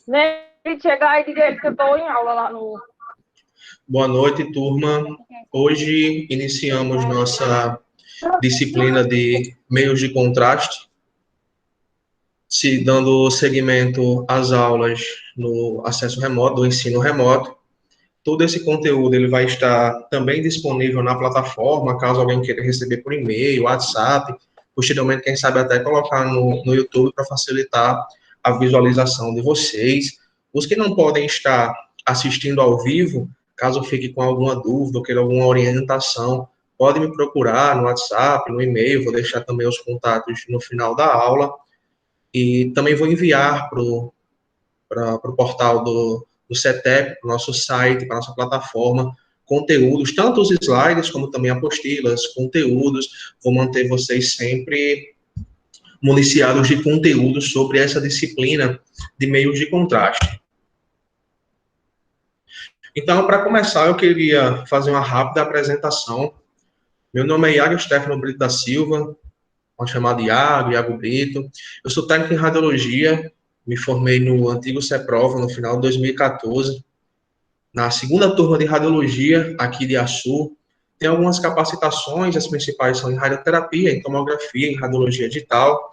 Nem chegar e dizer que eu estou em aula lá no. Boa noite, turma. Hoje iniciamos nossa disciplina de meios de contraste, se dando seguimento às aulas no acesso remoto, do ensino remoto. Todo esse conteúdo ele vai estar também disponível na plataforma, caso alguém queira receber por e-mail, WhatsApp, posteriormente, quem sabe até colocar no YouTube para facilitar a visualização de vocês. Os que não podem estar assistindo ao vivo, caso fique com alguma dúvida ou queira alguma orientação, pode me procurar no WhatsApp, no e-mail, vou deixar também os contatos no final da aula, e também vou enviar para o portal do CETEP, para o nosso site, para a nossa plataforma, conteúdos, tanto os slides como também apostilas, conteúdos. Vou manter vocês sempre municiados de conteúdos sobre essa disciplina de meios de contraste. Então, para começar, eu queria fazer uma rápida apresentação. Meu nome é Iago Stefano Brito da Silva, pode chamar de Iago Brito. Eu sou técnico em radiologia, me formei no antigo CEPROVA no final de 2014, na segunda turma de radiologia aqui de Açu. Tem algumas capacitações, as principais são em radioterapia, em tomografia, em radiologia digital.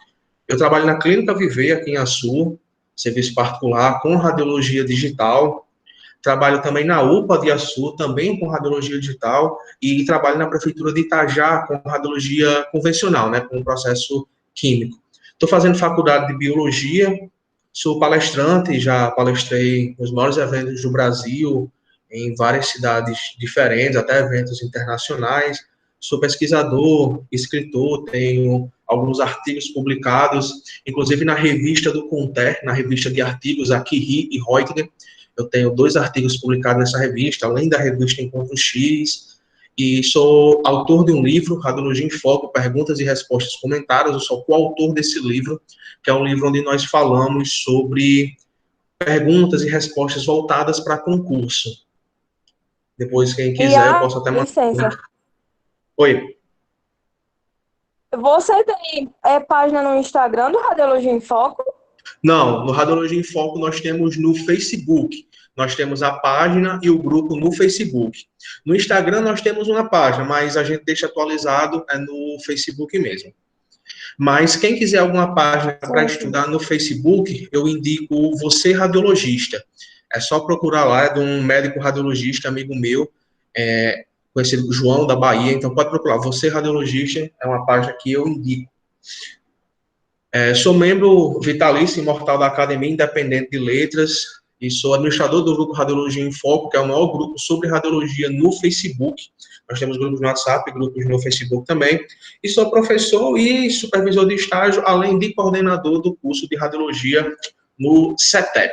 Eu trabalho na Clínica Viver aqui em Açu, serviço particular com radiologia digital. Trabalho também na UPA de Açu, também com radiologia digital, e trabalho na Prefeitura de Itajá com radiologia convencional, né, com processo químico. Estou fazendo faculdade de Biologia, sou palestrante, já palestrei nos maiores eventos do Brasil, em várias cidades diferentes, até eventos internacionais. Sou pesquisador, escritor, tenho alguns artigos publicados, inclusive na revista do Conter, na revista de artigos Aqui e Reutger. Eu tenho 2 artigos publicados nessa revista, além da revista Encontro X, e sou autor de um livro, Radiologia em Foco, Perguntas e Respostas Comentadas. Eu sou coautor desse livro, que é um livro onde nós falamos sobre perguntas e respostas voltadas para concurso. Depois, quem E quiser, eu posso até mandar. licença. Oi. Você tem página no Instagram do Radiologia em Foco? Não, no Radiologia em Foco nós temos no Facebook. Nós temos a página e o grupo no Facebook. No Instagram nós temos uma página, mas a gente deixa atualizado no Facebook mesmo. Mas quem quiser alguma página para estudar no Facebook, eu indico o Você Radiologista. É só procurar lá, é de um médico radiologista, amigo meu, conhecido João, da Bahia. Então pode procurar, Você Radiologista, é uma página que eu indico. Sou membro vitalício imortal da Academia Independente de Letras e sou administrador do grupo Radiologia em Foco, que é o maior grupo sobre radiologia no Facebook. Nós temos grupos no WhatsApp, grupos no Facebook também. E sou professor e supervisor de estágio, além de coordenador do curso de radiologia no CETEP.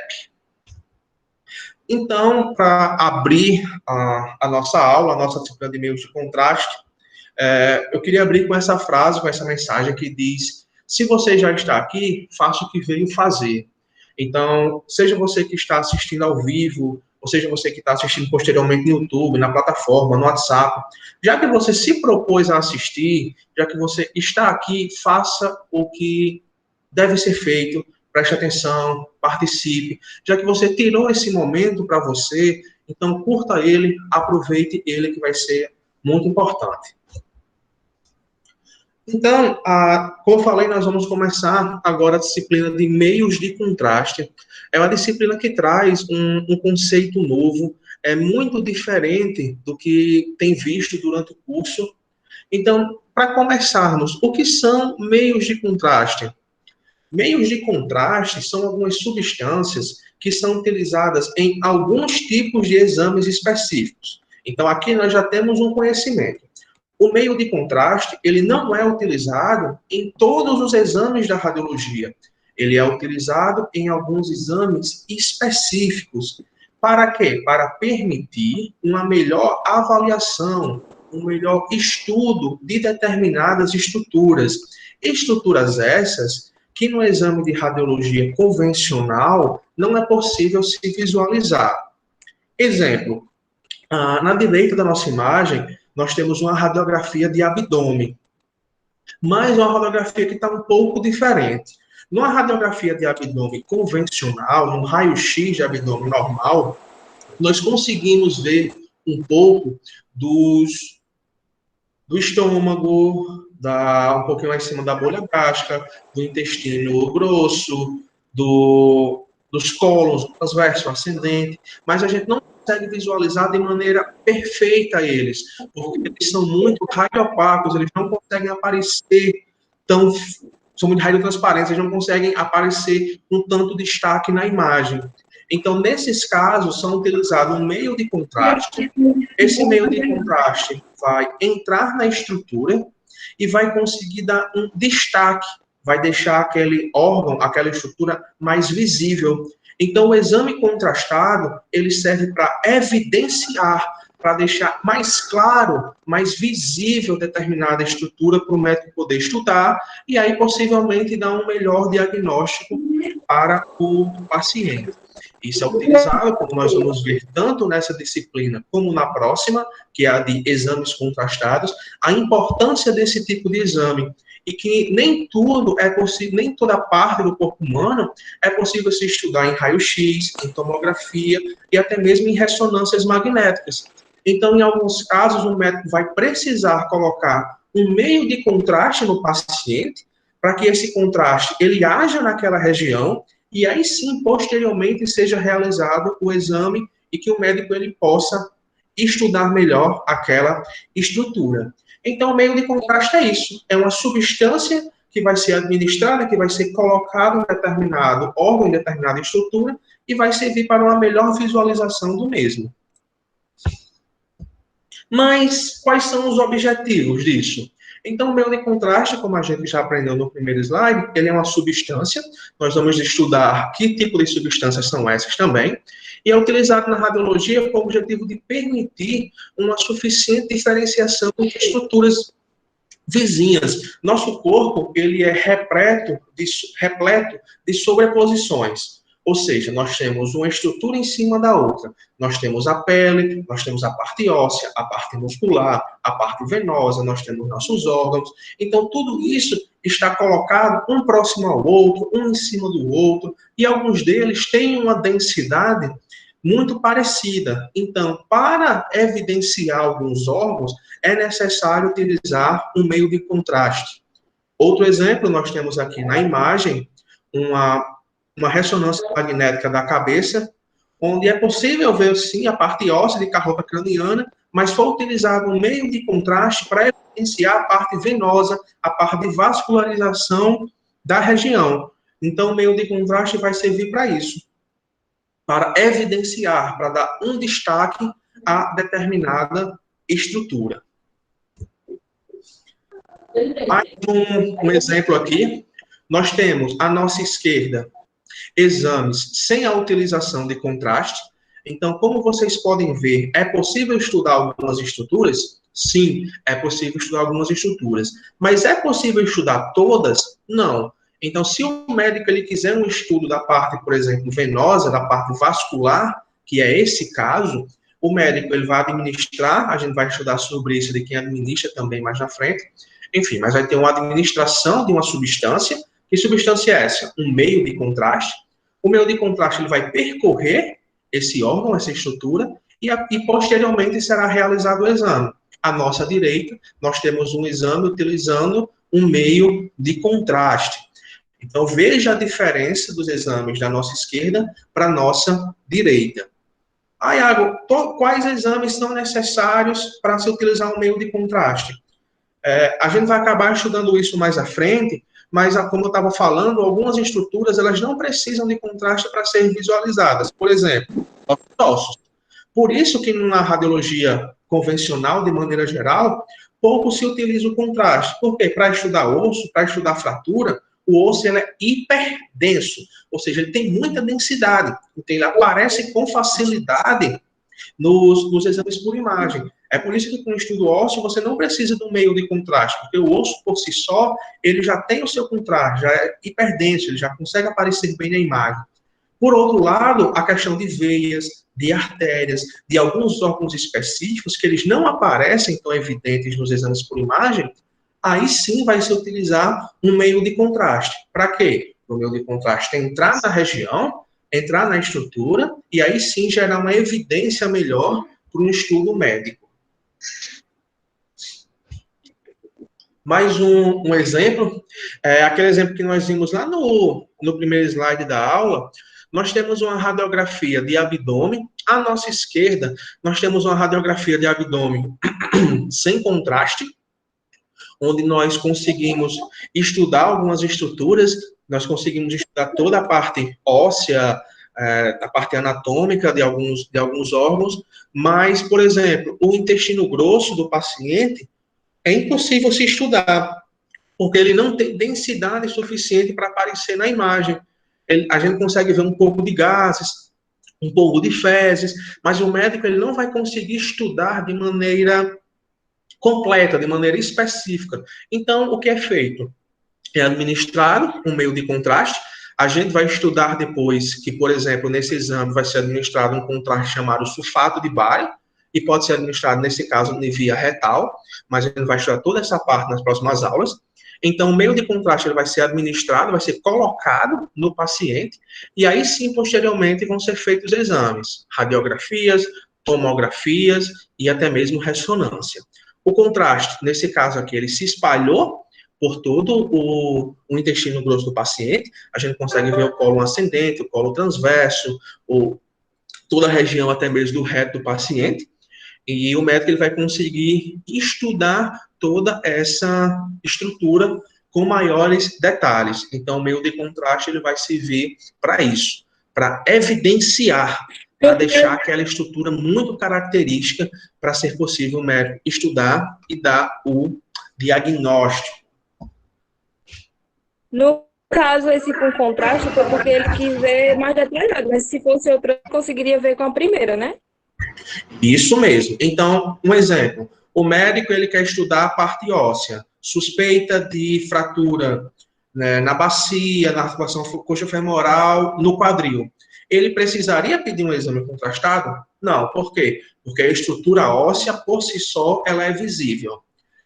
Então, para abrir a nossa aula, a nossa disciplina de meios de contraste, eu queria abrir com essa frase, com essa mensagem que diz: se você já está aqui, faça o que veio fazer. Então, seja você que está assistindo ao vivo, ou seja você que está assistindo posteriormente no YouTube, na plataforma, no WhatsApp, já que você se propôs a assistir, já que você está aqui, faça o que deve ser feito, preste atenção, participe. Já que você tirou esse momento para você, então curta ele, aproveite ele, que vai ser muito importante. Então, como eu falei, nós vamos começar agora a disciplina de meios de contraste. É uma disciplina que traz um conceito novo, é muito diferente do que tem visto durante o curso. Então, para começarmos, o que são meios de contraste? Meios de contraste são algumas substâncias que são utilizadas em alguns tipos de exames específicos. Então, aqui nós já temos um conhecimento. O meio de contraste, ele não é utilizado em todos os exames da radiologia. Ele é utilizado em alguns exames específicos. Para quê? Para permitir uma melhor avaliação, um melhor estudo de determinadas estruturas. Estruturas essas que no exame de radiologia convencional não é possível se visualizar. Exemplo, na direita da nossa imagem, nós temos uma radiografia de abdômen, mas uma radiografia que está um pouco diferente. Numa radiografia de abdômen convencional, num raio-x de abdômen normal, nós conseguimos ver um pouco do estômago, um pouquinho lá em cima da bolha gástrica, do intestino grosso, dos cólons, transverso, ascendente, mas a gente não consegue visualizar de maneira perfeita eles, porque eles são muito radioopacos, eles não conseguem aparecer são muito radiotransparentes, eles não conseguem aparecer com tanto destaque na imagem. Então, nesses casos, são utilizados um meio de contraste. Esse meio de contraste vai entrar na estrutura e vai conseguir dar um destaque, vai deixar aquele órgão, aquela estrutura mais visível. Então, o exame contrastado, ele serve para evidenciar, para deixar mais claro, mais visível determinada estrutura para o médico poder estudar e aí possivelmente dar um melhor diagnóstico para o paciente. Isso é utilizado, como nós vamos ver, tanto nessa disciplina como na próxima, que é a de exames contrastados, a importância desse tipo de exame. E que nem tudo é possível, nem toda parte do corpo humano é possível se estudar em raio-x, em tomografia e até mesmo em ressonâncias magnéticas. Então, em alguns casos, o médico vai precisar colocar um meio de contraste no paciente, para que esse contraste ele haja naquela região e aí sim, posteriormente, seja realizado o exame e que o médico ele possa estudar melhor aquela estrutura. Então, o meio de contraste é isso, é uma substância que vai ser administrada, que vai ser colocada em determinado órgão, em determinada estrutura, e vai servir para uma melhor visualização do mesmo. Mas, quais são os objetivos disso? Então, o meio de contraste, como a gente já aprendeu no primeiro slide, ele é uma substância. Nós vamos estudar que tipo de substâncias são essas também. E é utilizado na radiologia com o objetivo de permitir uma suficiente diferenciação entre estruturas vizinhas. Nosso corpo, ele é repleto de sobreposições. Ou seja, nós temos uma estrutura em cima da outra. Nós temos a pele, nós temos a parte óssea, a parte muscular, a parte venosa, nós temos nossos órgãos. Então, tudo isso está colocado um próximo ao outro, um em cima do outro, e alguns deles têm uma densidade muito parecida. Então, para evidenciar alguns órgãos, é necessário utilizar um meio de contraste. Outro exemplo, nós temos aqui na imagem uma ressonância magnética da cabeça, onde é possível ver, sim, a parte óssea de carota craniana, mas foi utilizado um meio de contraste para evidenciar a parte venosa, a parte de vascularização da região. Então, o meio de contraste vai servir para isso, para evidenciar, para dar um destaque a determinada estrutura. Mais um exemplo aqui, nós temos à nossa esquerda exames sem a utilização de contraste. Então, como vocês podem ver, é possível estudar algumas estruturas? Sim, é possível estudar algumas estruturas. Mas é possível estudar todas? Não. Então, se o médico ele quiser um estudo da parte, por exemplo, venosa, da parte vascular, que é esse caso, o médico ele vai administrar, a gente vai estudar sobre isso de quem administra também mais na frente, enfim, mas vai ter uma administração de uma substância. Que substância é essa? Um meio de contraste. O meio de contraste ele vai percorrer esse órgão, essa estrutura, e posteriormente será realizado o exame. À nossa direita, nós temos um exame utilizando um meio de contraste. Então, veja a diferença dos exames da nossa esquerda para a nossa direita. Ah, Iago, quais exames são necessários para se utilizar um meio de contraste? A gente vai acabar estudando isso mais à frente, mas, como eu estava falando, algumas estruturas elas não precisam de contraste para serem visualizadas. Por exemplo, ossos. Por isso que na radiologia convencional, de maneira geral, pouco se utiliza o contraste. Por quê? Para estudar osso, para estudar fratura, o osso ele é hiperdenso, ou seja, ele tem muita densidade. Então, ele aparece com facilidade nos exames por imagem. É por isso que com o estudo ósseo você não precisa de um meio de contraste, porque o osso por si só, ele já tem o seu contraste, já é hiperdenso, ele já consegue aparecer bem na imagem. Por outro lado, a questão de veias, de artérias, de alguns órgãos específicos que eles não aparecem tão evidentes nos exames por imagem, aí sim vai se utilizar um meio de contraste. Para quê? para o meio de contraste entrar na região, entrar na estrutura, e aí sim gerar uma evidência melhor para um estudo médico. Mais um exemplo, aquele exemplo que nós vimos lá no primeiro slide da aula. Nós temos uma radiografia de abdômen. À nossa esquerda, nós temos uma radiografia de abdômen sem contraste, onde nós conseguimos estudar algumas estruturas, nós conseguimos estudar toda a parte óssea, a parte anatômica de alguns órgãos, mas, por exemplo, o intestino grosso do paciente é impossível se estudar, porque ele não tem densidade suficiente para aparecer na imagem. A gente consegue ver um pouco de gases, um pouco de fezes, mas o médico ele não vai conseguir estudar de maneira completa, de maneira específica. Então, o que é feito? É administrado um meio de contraste. A gente vai estudar depois que, por exemplo, nesse exame vai ser administrado um contraste chamado sulfato de bário, e pode ser administrado, nesse caso, via retal, mas a gente vai estudar toda essa parte nas próximas aulas. Então, o meio de contraste ele vai ser administrado, vai ser colocado no paciente, e aí sim, posteriormente, vão ser feitos exames, radiografias, tomografias e até mesmo ressonância. O contraste, nesse caso aqui, ele se espalhou por todo o intestino grosso do paciente. A gente consegue ver o colo ascendente, o colo transverso, toda a região até mesmo do reto do paciente. E o médico ele vai conseguir estudar toda essa estrutura com maiores detalhes. Então, o meio de contraste ele vai servir para isso, para evidenciar, para deixar aquela estrutura muito característica para ser possível o médico estudar e dar o diagnóstico. No caso, esse com contraste foi porque ele quis ver mais detalhado, mas se fosse outra, conseguiria ver com a primeira, né? Isso mesmo. Então, um exemplo. O médico ele quer estudar a parte óssea, suspeita de fratura, né, na bacia, na articulação coxofemoral, no quadril. Ele precisaria pedir um exame contrastado? Não. Por quê? Porque a estrutura óssea, por si só, ela é visível.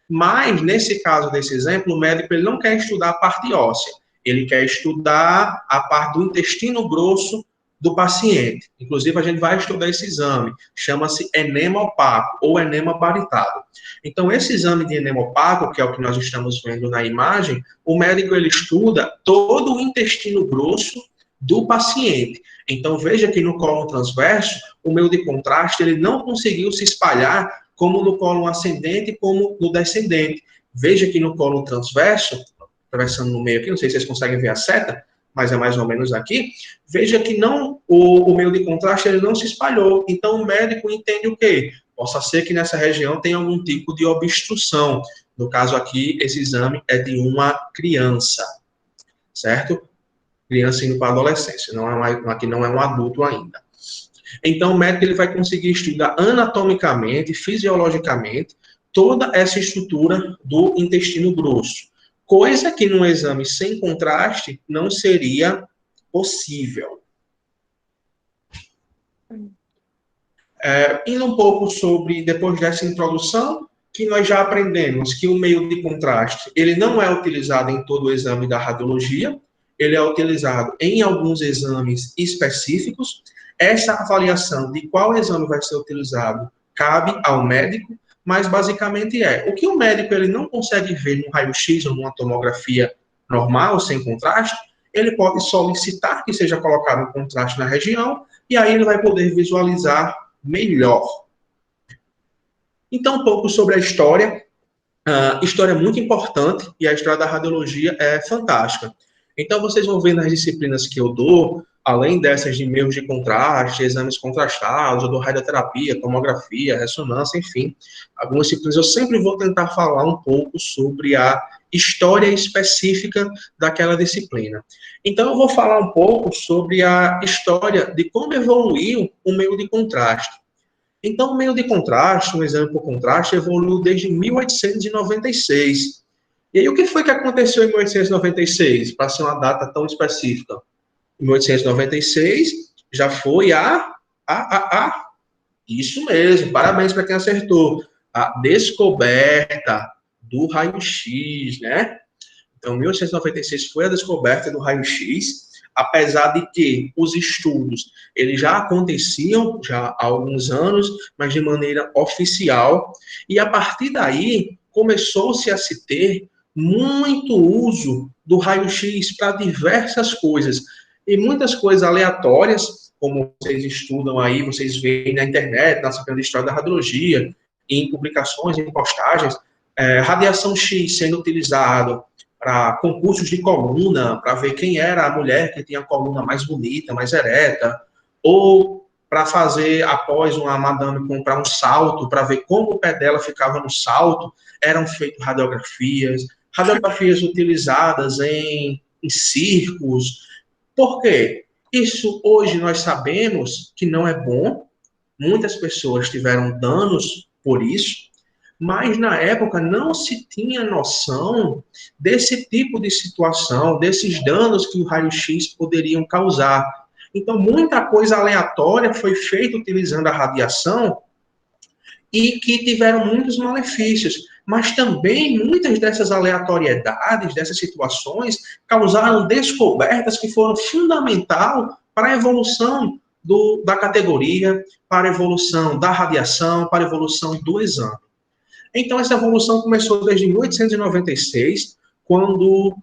Mas, nesse caso desse exemplo, o médico ele não quer estudar a parte óssea. Ele quer estudar a parte do intestino grosso do paciente. Inclusive, a gente vai estudar esse exame. Chama-se enema opaco ou enema baritado. Então, esse exame de enema opaco, que é o que nós estamos vendo na imagem, o médico ele estuda todo o intestino grosso do paciente. Então, veja que no colo transverso, o meio de contraste ele não conseguiu se espalhar como no colo ascendente, como no descendente. Veja que no colo transverso, atravessando no meio aqui, não sei se vocês conseguem ver a seta, mas é mais ou menos aqui, veja que não, o meio de contraste ele não se espalhou. Então, o médico entende o quê? Possa ser que nessa região tenha algum tipo de obstrução. No caso aqui, esse exame é de uma criança, certo? Criança indo para a adolescência, aqui não é um adulto ainda. Então, o médico ele vai conseguir estudar anatomicamente, fisiologicamente, toda essa estrutura do intestino grosso. Coisa que num exame sem contraste não seria possível. Indo um pouco sobre, depois dessa introdução, que nós já aprendemos que o meio de contraste, ele não é utilizado em todo o exame da radiologia, ele é utilizado em alguns exames específicos. Essa avaliação de qual exame vai ser utilizado cabe ao médico, mas basicamente o que o médico ele não consegue ver no raio-x ou numa tomografia normal, sem contraste, ele pode solicitar que seja colocado um contraste na região, e aí ele vai poder visualizar melhor. Então, um pouco sobre a história. História é muito importante, e a história da radiologia é fantástica. Então, vocês vão ver nas disciplinas que eu dou, além dessas de meios de contraste, exames contrastados, eu dou radioterapia, tomografia, ressonância, enfim, algumas disciplinas eu sempre vou tentar falar um pouco sobre a história específica daquela disciplina. Então, eu vou falar um pouco sobre a história de como evoluiu o meio de contraste. Então, o meio de contraste, um exame por contraste, evoluiu desde 1896. E aí, o que foi que aconteceu em 1896, para ser uma data tão específica? Em 1896, já foi isso mesmo, parabéns para quem acertou, a descoberta do raio-x, né? Então, 1896 foi a descoberta do raio-x, apesar de que os estudos eles já aconteciam já há alguns anos, mas de maneira oficial, e a partir daí começou-se a se ter muito uso do raio-x para diversas coisas, e muitas coisas aleatórias, como vocês estudam aí, vocês veem na internet, na Secretaria de História da Radiologia, em publicações, em postagens, radiação X sendo utilizado para concursos de coluna, para ver quem era a mulher que tinha a coluna mais bonita, mais ereta, ou para fazer, após uma madame comprar um salto, para ver como o pé dela ficava no salto, eram feitas radiografias utilizadas em circos. Por quê? Isso hoje nós sabemos que não é bom, muitas pessoas tiveram danos por isso, mas na época não se tinha noção desse tipo de situação, desses danos que o raio-x poderiam causar. Então, muita coisa aleatória foi feita utilizando a radiação e que tiveram muitos malefícios. Mas também muitas dessas aleatoriedades, dessas situações, causaram descobertas que foram fundamental para a evolução da categoria, para a evolução da radiação, para a evolução do exame. Então, essa evolução começou desde 1896, quando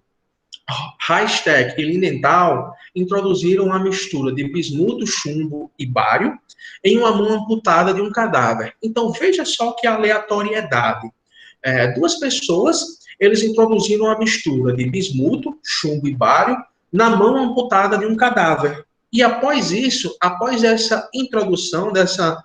Reichstag e Lindenthal introduziram a mistura de bismuto, chumbo e bário em uma mão amputada de um cadáver. Então, veja só que aleatoriedade. Duas pessoas, eles introduziram a mistura de bismuto, chumbo e bário na mão amputada de um cadáver. E após isso, após essa introdução dessa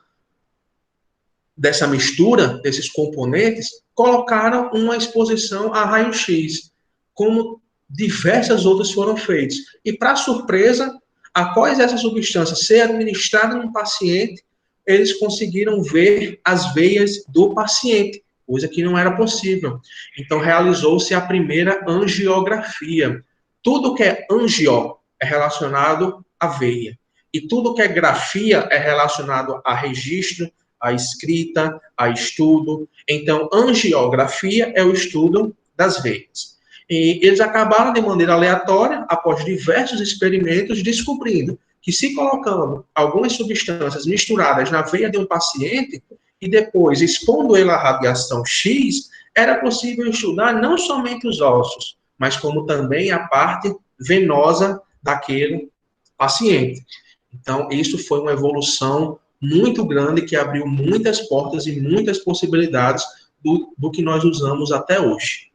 mistura, desses componentes, colocaram uma exposição a raio-x, como diversas outras foram feitas. E, para surpresa, após essa substância ser administrada no paciente, eles conseguiram ver as veias do paciente, coisa que não era possível. Então, realizou-se a primeira angiografia. Tudo que é angio é relacionado à veia. E tudo que é grafia é relacionado a registro, a escrita, a estudo. Então, angiografia é o estudo das veias. E eles acabaram, de maneira aleatória, após diversos experimentos, descobrindo que, se colocando algumas substâncias misturadas na veia de um paciente e depois expondo ele à radiação X, era possível estudar não somente os ossos, mas como também a parte venosa daquele paciente. Então, isso foi uma evolução muito grande que abriu muitas portas e muitas possibilidades do que nós usamos até hoje.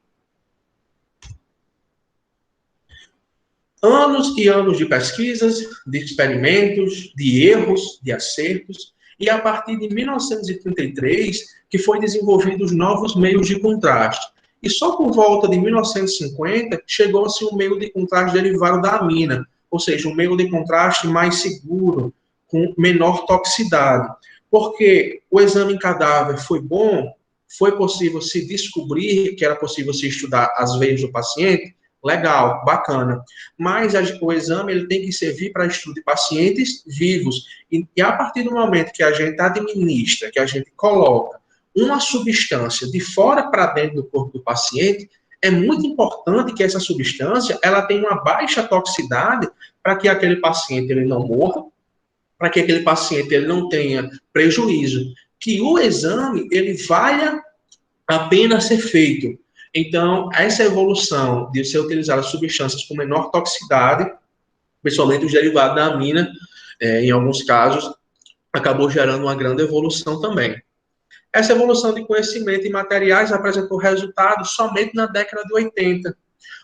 Anos e anos de pesquisas, de experimentos, de erros, de acertos, e a partir de 1933 que foi desenvolvidos novos meios de contraste. E só por volta de 1950 chegou-se um meio de contraste derivado da amina, ou seja, um meio de contraste mais seguro, com menor toxicidade. Porque o exame em cadáver foi bom, foi possível se descobrir que era possível se estudar as veias do paciente, legal, bacana. Mas o exame ele tem que servir para estudo de pacientes vivos. E a partir do momento que a gente administra, que a gente coloca uma substância de fora para dentro do corpo do paciente, é muito importante que essa substância ela tenha uma baixa toxicidade para que aquele paciente ele não morra, para que aquele paciente ele não tenha prejuízo, que o exame ele valha a pena ser feito. Então, essa evolução de ser utilizada substâncias com menor toxicidade, principalmente os derivados da amina, em alguns casos, acabou gerando uma grande evolução também. Essa evolução de conhecimento e materiais apresentou resultados somente na década de 80,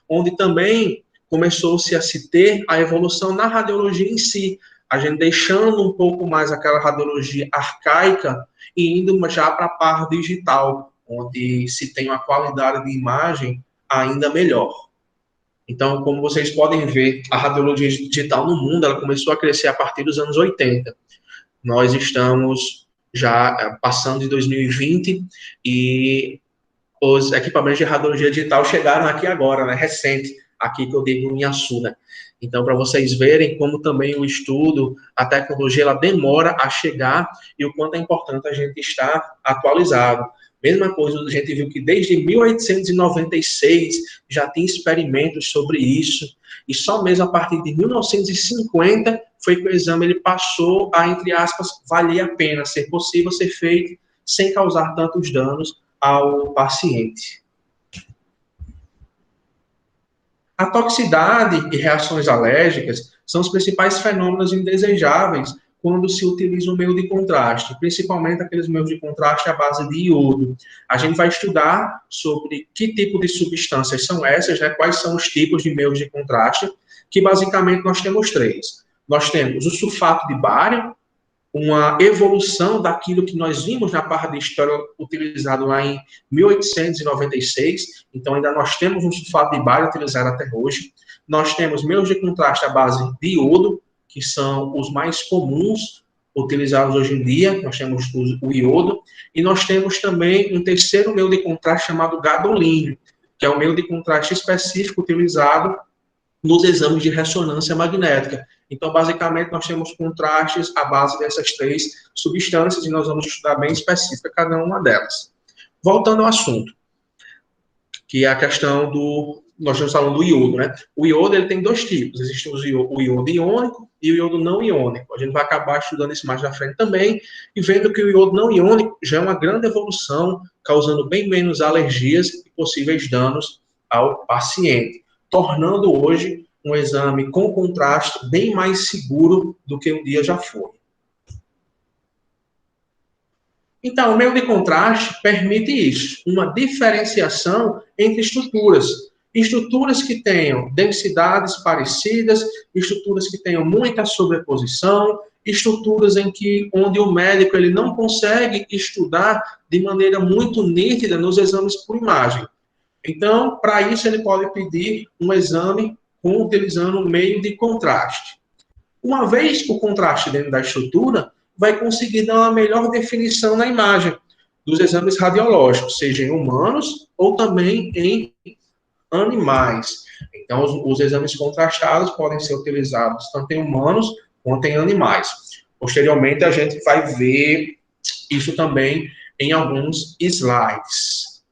onde também começou-se a se ter a evolução na radiologia em si, a gente deixando um pouco mais aquela radiologia arcaica e indo já para a parte digital, onde se tem uma qualidade de imagem ainda melhor. Então, como vocês podem ver, a radiologia digital no mundo ela começou a crescer a partir dos anos 80. Nós estamos já passando de 2020 e os equipamentos de radiologia digital chegaram aqui agora, né, recente, aqui que eu digo em Açu, né? Então, para vocês verem como também o estudo, a tecnologia, ela demora a chegar e o quanto é importante a gente estar atualizado. Mesma coisa, a gente viu que desde 1896 já tem experimentos sobre isso, e só mesmo a partir de 1950 foi que o exame ele passou a, entre aspas, valer a pena, ser possível ser feito sem causar tantos danos ao paciente. A toxicidade e reações alérgicas são os principais fenômenos indesejáveis quando se utiliza o meio de contraste, principalmente aqueles meios de contraste à base de iodo. A gente vai estudar sobre que tipo de substâncias são essas, né? Quais são os tipos de meios de contraste, que basicamente nós temos três. Nós temos o sulfato de bário, uma evolução daquilo que nós vimos na parte de história utilizado lá em 1896, então ainda nós temos um sulfato de bário utilizado até hoje. Nós temos meios de contraste à base de iodo, que são os mais comuns utilizados hoje em dia, nós temos o iodo, e nós temos também um terceiro meio de contraste chamado gadolínio, que é um meio de contraste específico utilizado nos exames de ressonância magnética. Então, basicamente, nós temos contrastes à base dessas três substâncias e nós vamos estudar bem específica cada uma delas. Voltando ao assunto, que é a questão do... Nós estamos falando do iodo, né? O iodo, ele tem dois tipos. Existe o iodo iônico e o iodo não iônico. A gente vai acabar estudando isso mais na frente também e vendo que o iodo não iônico já é uma grande evolução, causando bem menos alergias e possíveis danos ao paciente, tornando hoje um exame com contraste bem mais seguro do que um dia já foi. Então, o meio de contraste permite isso, uma diferenciação entre estruturas. Estruturas que tenham densidades parecidas, estruturas que tenham muita sobreposição, estruturas onde o médico ele não consegue estudar de maneira muito nítida nos exames por imagem. Então, para isso, ele pode pedir um exame utilizando o meio de contraste. Uma vez o contraste dentro da estrutura, vai conseguir dar uma melhor definição na imagem dos exames radiológicos, seja em humanos ou também em animais. Então, os exames contrastados podem ser utilizados tanto em humanos quanto em animais. Posteriormente, a gente vai ver isso também em alguns slides.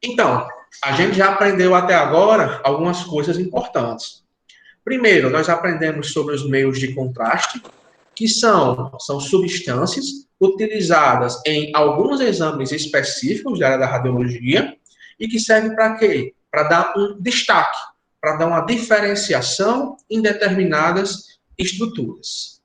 Então, a gente já aprendeu até agora algumas coisas importantes. Primeiro, nós aprendemos sobre os meios de contraste, que são substâncias utilizadas em alguns exames específicos da área da radiologia e que servem para quê? Para dar um destaque, para dar uma diferenciação em determinadas estruturas.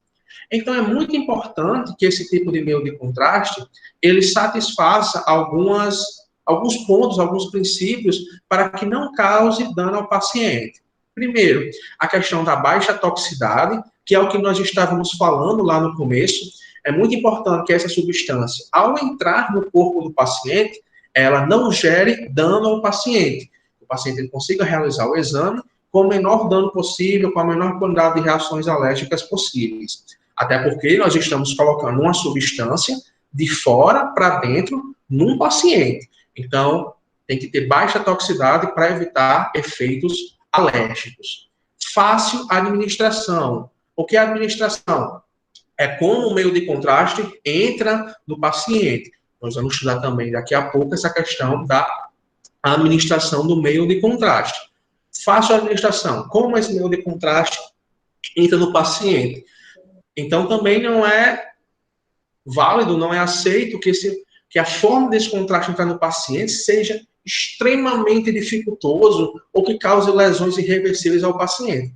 Então, é muito importante que esse tipo de meio de contraste, ele satisfaça alguns pontos, alguns princípios, para que não cause dano ao paciente. Primeiro, a questão da baixa toxicidade, que é o que nós estávamos falando lá no começo. É muito importante que essa substância, ao entrar no corpo do paciente, ela não gere dano ao paciente. O paciente ele consiga realizar o exame com o menor dano possível, com a menor quantidade de reações alérgicas possíveis. Até porque nós estamos colocando uma substância de fora para dentro num paciente. Então, tem que ter baixa toxicidade para evitar efeitos alérgicos. Fácil administração. O que é administração? É como o meio de contraste entra no paciente. Nós vamos estudar também daqui a pouco essa questão da administração do meio de contraste. Fácil administração. Como esse meio de contraste entra no paciente? Então, também não é válido, não é aceito que a forma desse contraste entrar no paciente seja extremamente dificultoso ou que cause lesões irreversíveis ao paciente.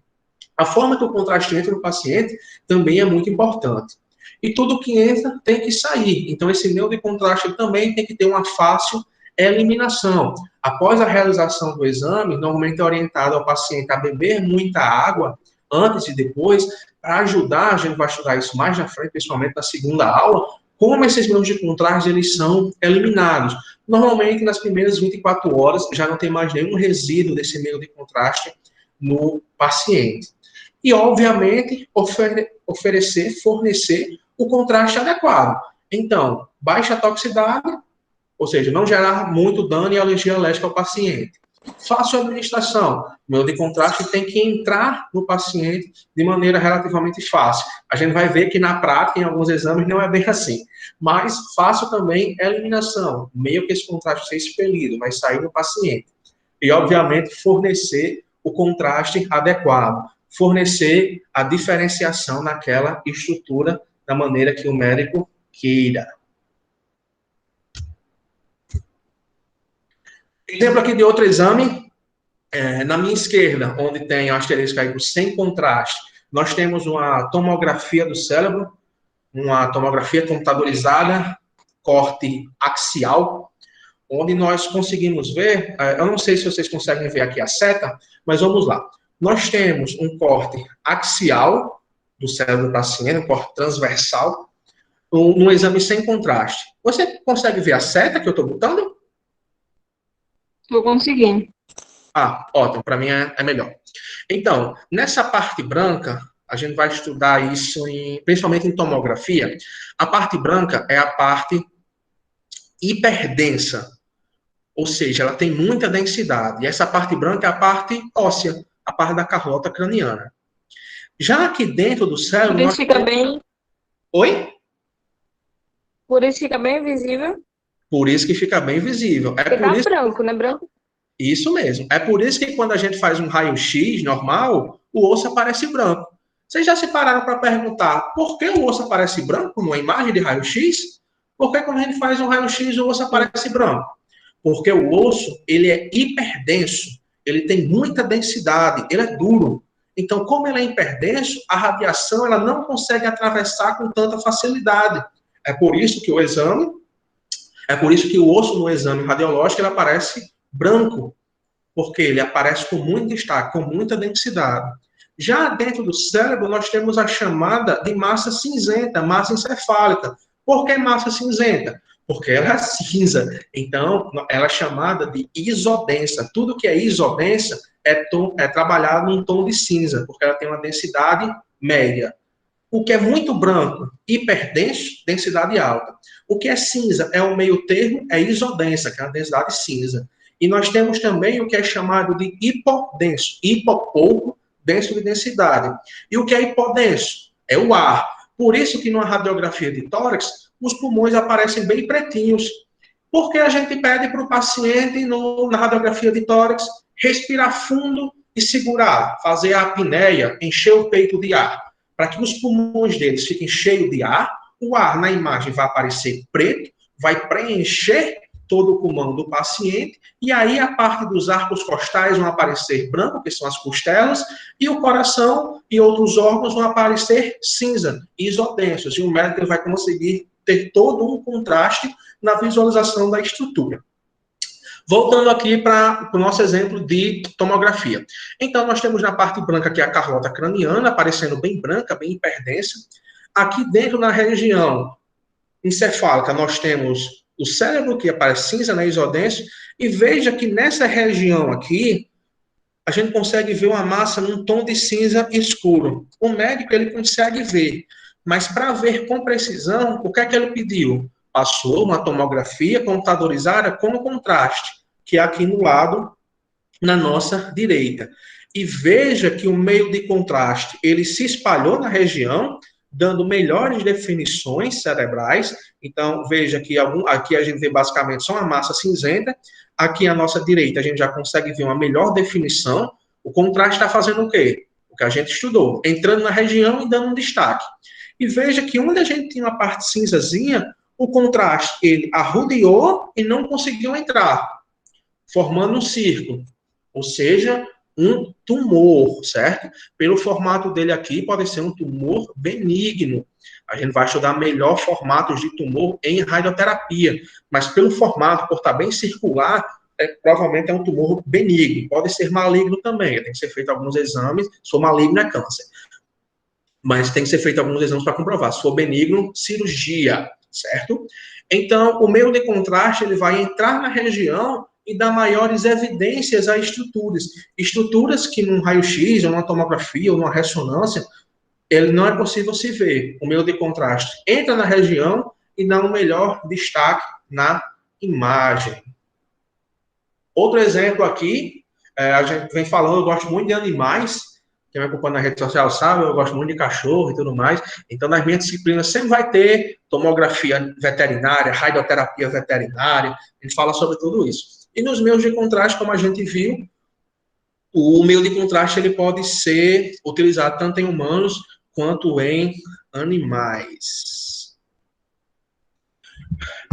A forma que o contraste entra no paciente também é muito importante. E tudo que entra tem que sair. Então, esse meio de contraste também tem que ter uma fácil eliminação. Após a realização do exame, normalmente é orientado ao paciente a beber muita água antes e depois, para ajudar, a gente vai estudar isso mais na frente, principalmente na segunda aula, como esses meios de contraste eles são eliminados. Normalmente, nas primeiras 24 horas, já não tem mais nenhum resíduo desse meio de contraste no paciente. E, obviamente, fornecer o contraste adequado. Então, baixa toxicidade, ou seja, não gerar muito dano e alergia alérgica ao paciente. Fácil administração. O meio de contraste tem que entrar no paciente de maneira relativamente fácil. A gente vai ver que na prática, em alguns exames, não é bem assim. Mas fácil também é a eliminação. Meio que esse contraste ser expelido, vai sair do paciente. E, obviamente, fornecer o contraste adequado. Fornecer a diferenciação naquela estrutura da maneira que o médico queira. Exemplo aqui de outro exame. Na minha esquerda, onde tem o asterisco aí sem contraste, nós temos uma tomografia do cérebro, uma tomografia computadorizada, corte axial, onde nós conseguimos ver, eu não sei se vocês conseguem ver aqui a seta, mas vamos lá. Nós temos um corte axial do cérebro do paciente, um corte transversal, num exame sem contraste. Você consegue ver a seta que eu estou botando? Estou conseguindo. Ah, ótimo, para mim é melhor. Então, nessa parte branca, a gente vai estudar isso principalmente em tomografia. A parte branca é a parte hiperdensa, ou seja, ela tem muita densidade. E essa parte branca é a parte óssea, a parte da carlota craniana. Já aqui dentro do cérebro... Por isso fica bem... Oi? Por isso fica bem visível. Por isso que fica bem visível. É por isso... branco, né? Branco. Isso mesmo. É por isso que quando a gente faz um raio-x normal, o osso aparece branco. Vocês já se pararam para perguntar por que o osso aparece branco numa imagem de raio-x? Por que quando a gente faz um raio-x o osso aparece branco? Porque o osso, ele é hiperdenso, ele tem muita densidade, ele é duro. Então, como ele é hiperdenso, a radiação ela não consegue atravessar com tanta facilidade. É por isso que o osso no exame radiológico ele aparece branco, porque ele aparece com muito destaque, com muita densidade. Já dentro do cérebro, nós temos a chamada de massa cinzenta, massa encefálica. Por que massa cinzenta? Porque ela é cinza. Então, ela é chamada de isodensa. Tudo que é isodensa é trabalhado num tom de cinza, porque ela tem uma densidade média. O que é muito branco, hiperdenso, densidade alta. O que é cinza é o meio termo, é isodensa, que é a densidade cinza. E nós temos também o que é chamado de hipodenso. Hipo, pouco, denso de densidade. E o que é hipodenso? É o ar. Por isso que numa radiografia de tórax, os pulmões aparecem bem pretinhos. Porque a gente pede para o paciente, na radiografia de tórax, respirar fundo e segurar, fazer a apneia, encher o peito de ar. Para que os pulmões deles fiquem cheios de ar, o ar na imagem vai aparecer preto, vai preencher todo o pulmão do paciente, e aí a parte dos arcos costais vão aparecer branco, que são as costelas, e o coração e outros órgãos vão aparecer cinza, isodensos, e o médico vai conseguir ter todo um contraste na visualização da estrutura. Voltando aqui para o nosso exemplo de tomografia. Então, nós temos na parte branca aqui a carlota craniana, aparecendo bem branca, bem hiperdensa. Aqui dentro, na região encefálica, nós temos o cérebro, que aparece cinza, né, isodenso, e veja que nessa região aqui, a gente consegue ver uma massa num tom de cinza escuro. O médico, ele consegue ver, mas para ver com precisão, o que é que ele pediu? Passou uma tomografia computadorizada com contraste, que é aqui no lado, na nossa direita. E veja que o meio de contraste, ele se espalhou na região, dando melhores definições cerebrais. Então, veja que aqui a gente vê basicamente só uma massa cinzenta. Aqui à nossa direita a gente já consegue ver uma melhor definição. O contraste está fazendo o quê? O que a gente estudou, entrando na região e dando um destaque. E veja que onde a gente tinha uma parte cinzazinha, o contraste, ele arrodeou e não conseguiu entrar, formando um círculo. Ou seja, um tumor, certo? Pelo formato dele aqui, pode ser um tumor benigno. A gente vai estudar melhor formatos de tumor em radioterapia, mas pelo formato, por estar bem circular, provavelmente é um tumor benigno. Pode ser maligno também, tem que ser feito alguns exames. Se for maligno, é câncer. Mas tem que ser feito alguns exames para comprovar. Se for benigno, cirurgia, certo? Então, o meio de contraste, ele vai entrar na região e dar maiores evidências a estruturas. Estruturas que num raio-x, ou numa tomografia, ou numa ressonância, ele não é possível se ver. O meio de contraste entra na região e dá um melhor destaque na imagem. Outro exemplo aqui, a gente vem falando, eu gosto muito de animais, quem me acompanha na rede social sabe, eu gosto muito de cachorro e tudo mais, então nas minhas disciplinas sempre vai ter tomografia veterinária, radioterapia veterinária, a gente fala sobre tudo isso. E nos meios de contraste, como a gente viu, o meio de contraste ele pode ser utilizado tanto em humanos quanto em animais.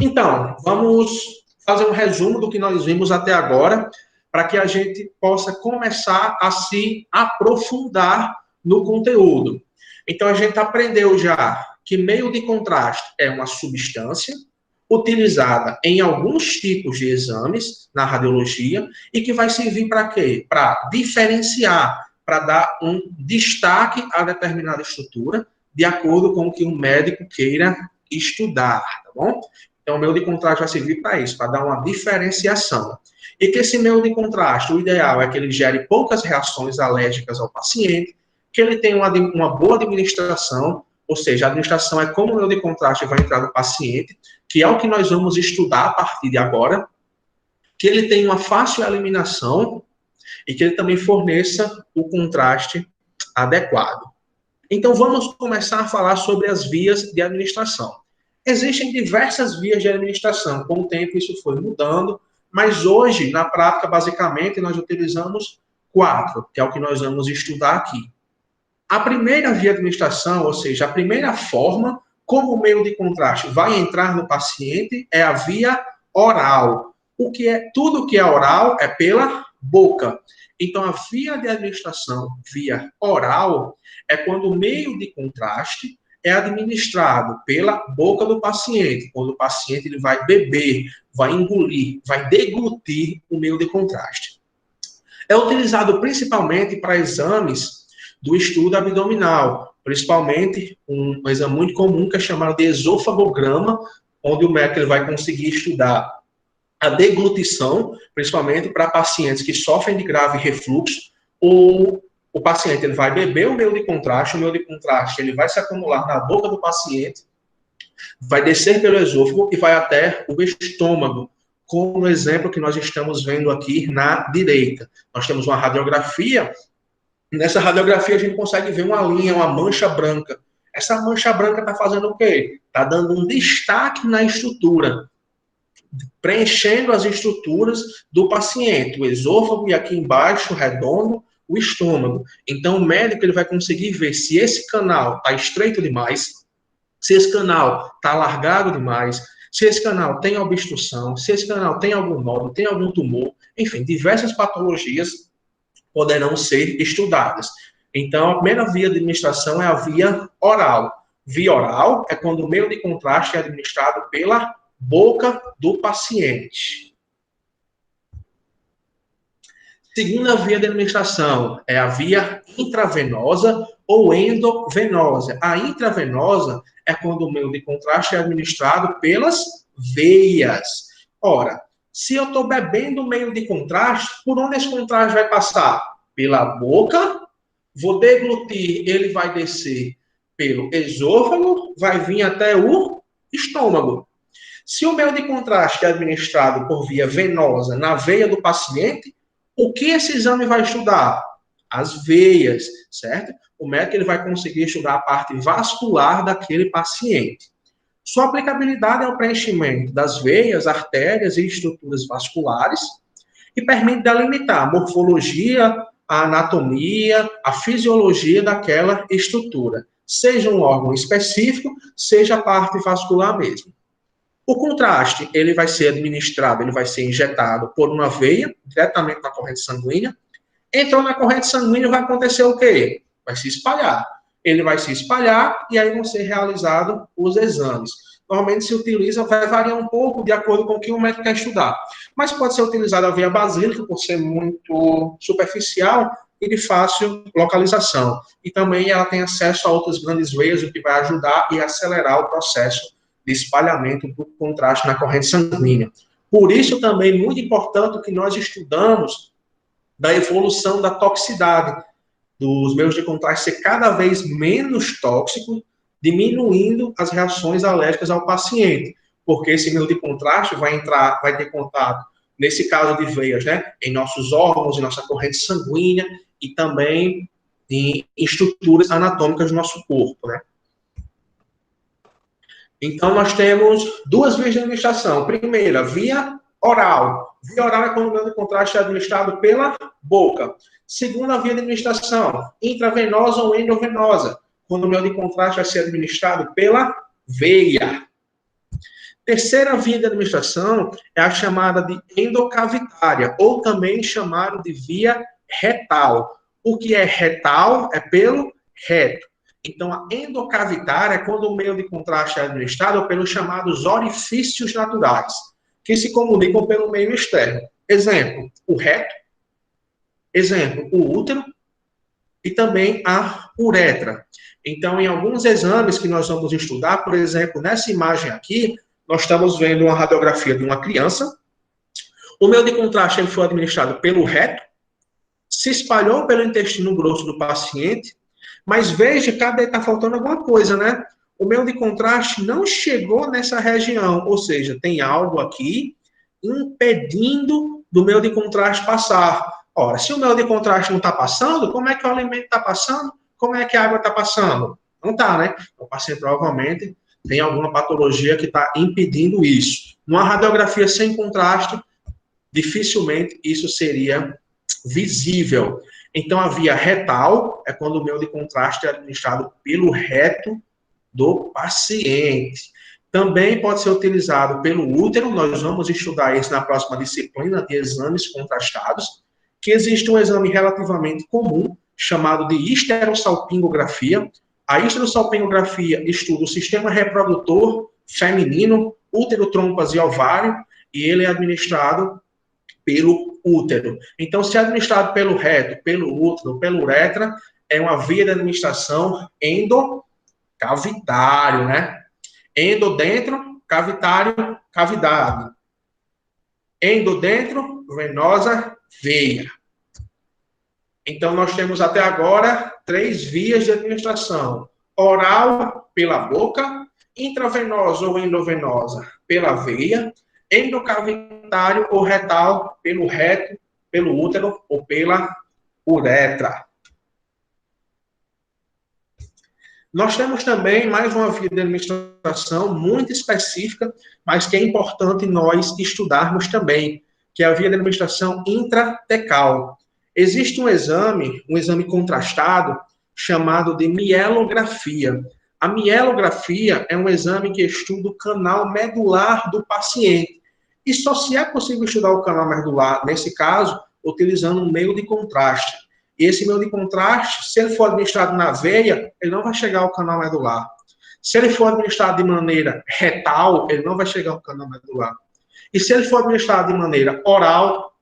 Então, vamos fazer um resumo do que nós vimos até agora, para que a gente possa começar a se aprofundar no conteúdo. Então, a gente aprendeu já que meio de contraste é uma substância utilizada em alguns tipos de exames na radiologia e que vai servir para quê? Para diferenciar, para dar um destaque a determinada estrutura, de acordo com o que o médico queira estudar, tá bom? Então, o meio de contraste vai servir para isso, para dar uma diferenciação. E que esse meio de contraste, o ideal é que ele gere poucas reações alérgicas ao paciente, que ele tenha uma boa administração, ou seja, a administração é como o meio de contraste vai entrar no paciente, que é o que nós vamos estudar a partir de agora, que ele tenha uma fácil eliminação e que ele também forneça o contraste adequado. Então, vamos começar a falar sobre as vias de administração. Existem diversas vias de administração, com o tempo isso foi mudando, mas hoje, na prática, basicamente, nós utilizamos 4, que é o que nós vamos estudar aqui. A primeira via de administração, ou seja, a primeira forma como o meio de contraste vai entrar no paciente é a via oral. Tudo que é oral é pela boca. Então, a via de administração via oral é quando o meio de contraste é administrado pela boca do paciente, quando o paciente ele vai beber, vai engolir, vai deglutir o meio de contraste. É utilizado principalmente para exames do estudo abdominal, principalmente um exame muito comum que é chamado de esofagograma, onde o médico ele vai conseguir estudar a deglutição, principalmente para pacientes que sofrem de grave refluxo, ou o paciente ele vai beber o meio de contraste, o meio de contraste ele vai se acumular na boca do paciente, vai descer pelo esôfago e vai até o estômago, como no exemplo que nós estamos vendo aqui na direita. Nós temos uma radiografia, nessa radiografia a gente consegue ver uma linha, uma mancha branca. Essa mancha branca está fazendo o quê? Está dando um destaque na estrutura, preenchendo as estruturas do paciente, o esôfago e aqui embaixo, redondo, o estômago. Então, o médico ele vai conseguir ver se esse canal está estreito demais, se esse canal está alargado demais, se esse canal tem obstrução, se esse canal tem algum nódulo, tem algum tumor, enfim, diversas patologias poderão ser estudadas. Então, a primeira via de administração é a via oral. Via oral é quando o meio de contraste é administrado pela boca do paciente. Segunda via de administração é a via intravenosa ou endovenosa. A intravenosa é quando o meio de contraste é administrado pelas veias. Ora, se eu estou bebendo o meio de contraste, por onde esse contraste vai passar? Pela boca, vou deglutir, ele vai descer pelo esôfago, vai vir até o estômago. Se o meio de contraste é administrado por via venosa na veia do paciente, o que esse exame vai estudar? As veias, certo? O médico ele vai conseguir estudar a parte vascular daquele paciente. Sua aplicabilidade é o preenchimento das veias, artérias e estruturas vasculares e permite delimitar a morfologia, a anatomia, a fisiologia daquela estrutura, seja um órgão específico, seja a parte vascular mesmo. O contraste, ele vai ser administrado, ele vai ser injetado por uma veia, diretamente na corrente sanguínea. Entrou na corrente sanguínea, vai acontecer o quê? Vai se espalhar. Ele vai se espalhar e aí vão ser realizados os exames. Normalmente se utiliza, vai variar um pouco de acordo com o que o médico quer estudar. Mas pode ser utilizada a via basílica, por ser muito superficial e de fácil localização. E também ela tem acesso a outras grandes veias, o que vai ajudar e acelerar o processo de espalhamento do contraste na corrente sanguínea. Por isso também muito importante o que nós estudamos da evolução da toxicidade, dos meios de contraste ser cada vez menos tóxico, diminuindo as reações alérgicas ao paciente, porque esse meio de contraste vai ter contato nesse caso de veias, né, em nossos órgãos, em nossa corrente sanguínea e também em estruturas anatômicas do nosso corpo, né. Então, nós temos duas vias de administração. Primeira, via oral. Via oral é quando o meio de contraste é administrado pela boca. Segunda via de administração, intravenosa ou endovenosa, quando o meio de contraste vai ser administrado pela veia. Terceira via de administração é a chamada de endocavitária, ou também chamada de via retal. O que é retal é pelo reto. Então, a endocavitária é quando o meio de contraste é administrado pelos chamados orifícios naturais, que se comunicam pelo meio externo. Exemplo, o reto. Exemplo, o útero. E também a uretra. Então, em alguns exames que nós vamos estudar, por exemplo, nessa imagem aqui, nós estamos vendo uma radiografia de uma criança. O meio de contraste ele foi administrado pelo reto, se espalhou pelo intestino grosso do paciente, mas veja, cadê? Está faltando alguma coisa, né? O meio de contraste não chegou nessa região, ou seja, tem algo aqui impedindo do meio de contraste passar. Ora, se o meio de contraste não está passando, como é que o alimento está passando? Como é que a água está passando? Não está, né? O paciente provavelmente tem alguma patologia que está impedindo isso. Numa radiografia sem contraste, dificilmente isso seria visível. Então, a via retal é quando o meio de contraste é administrado pelo reto do paciente. Também pode ser utilizado pelo útero, nós vamos estudar isso na próxima disciplina de exames contrastados, que existe um exame relativamente comum, chamado de histerossalpingografia. A histerossalpingografia estuda o sistema reprodutor feminino, útero, trompas e ovário, e ele é administrado pelo útero. Então, se é administrado pelo reto, pelo útero, pela uretra, é uma via de administração endocavitário, né? Endo dentro, cavitário, cavidade. Endo dentro, venosa, veia. Então, nós temos até agora 3 vias de administração. Oral, pela boca, intravenosa ou endovenosa, pela veia, endocavitário ou retal, pelo reto, pelo útero ou pela uretra. Nós temos também mais uma via de administração muito específica, mas que é importante nós estudarmos também, que é a via de administração intratecal. Existe um exame contrastado, chamado de mielografia. A mielografia é um exame que estuda o canal medular do paciente. E só se é possível estudar o canal medular, nesse caso, utilizando um meio de contraste. E esse meio de contraste, se ele for administrado na veia, ele não vai chegar ao canal medular. Se ele for administrado de maneira retal, ele não vai chegar ao canal medular. E se ele for administrado de maneira oral,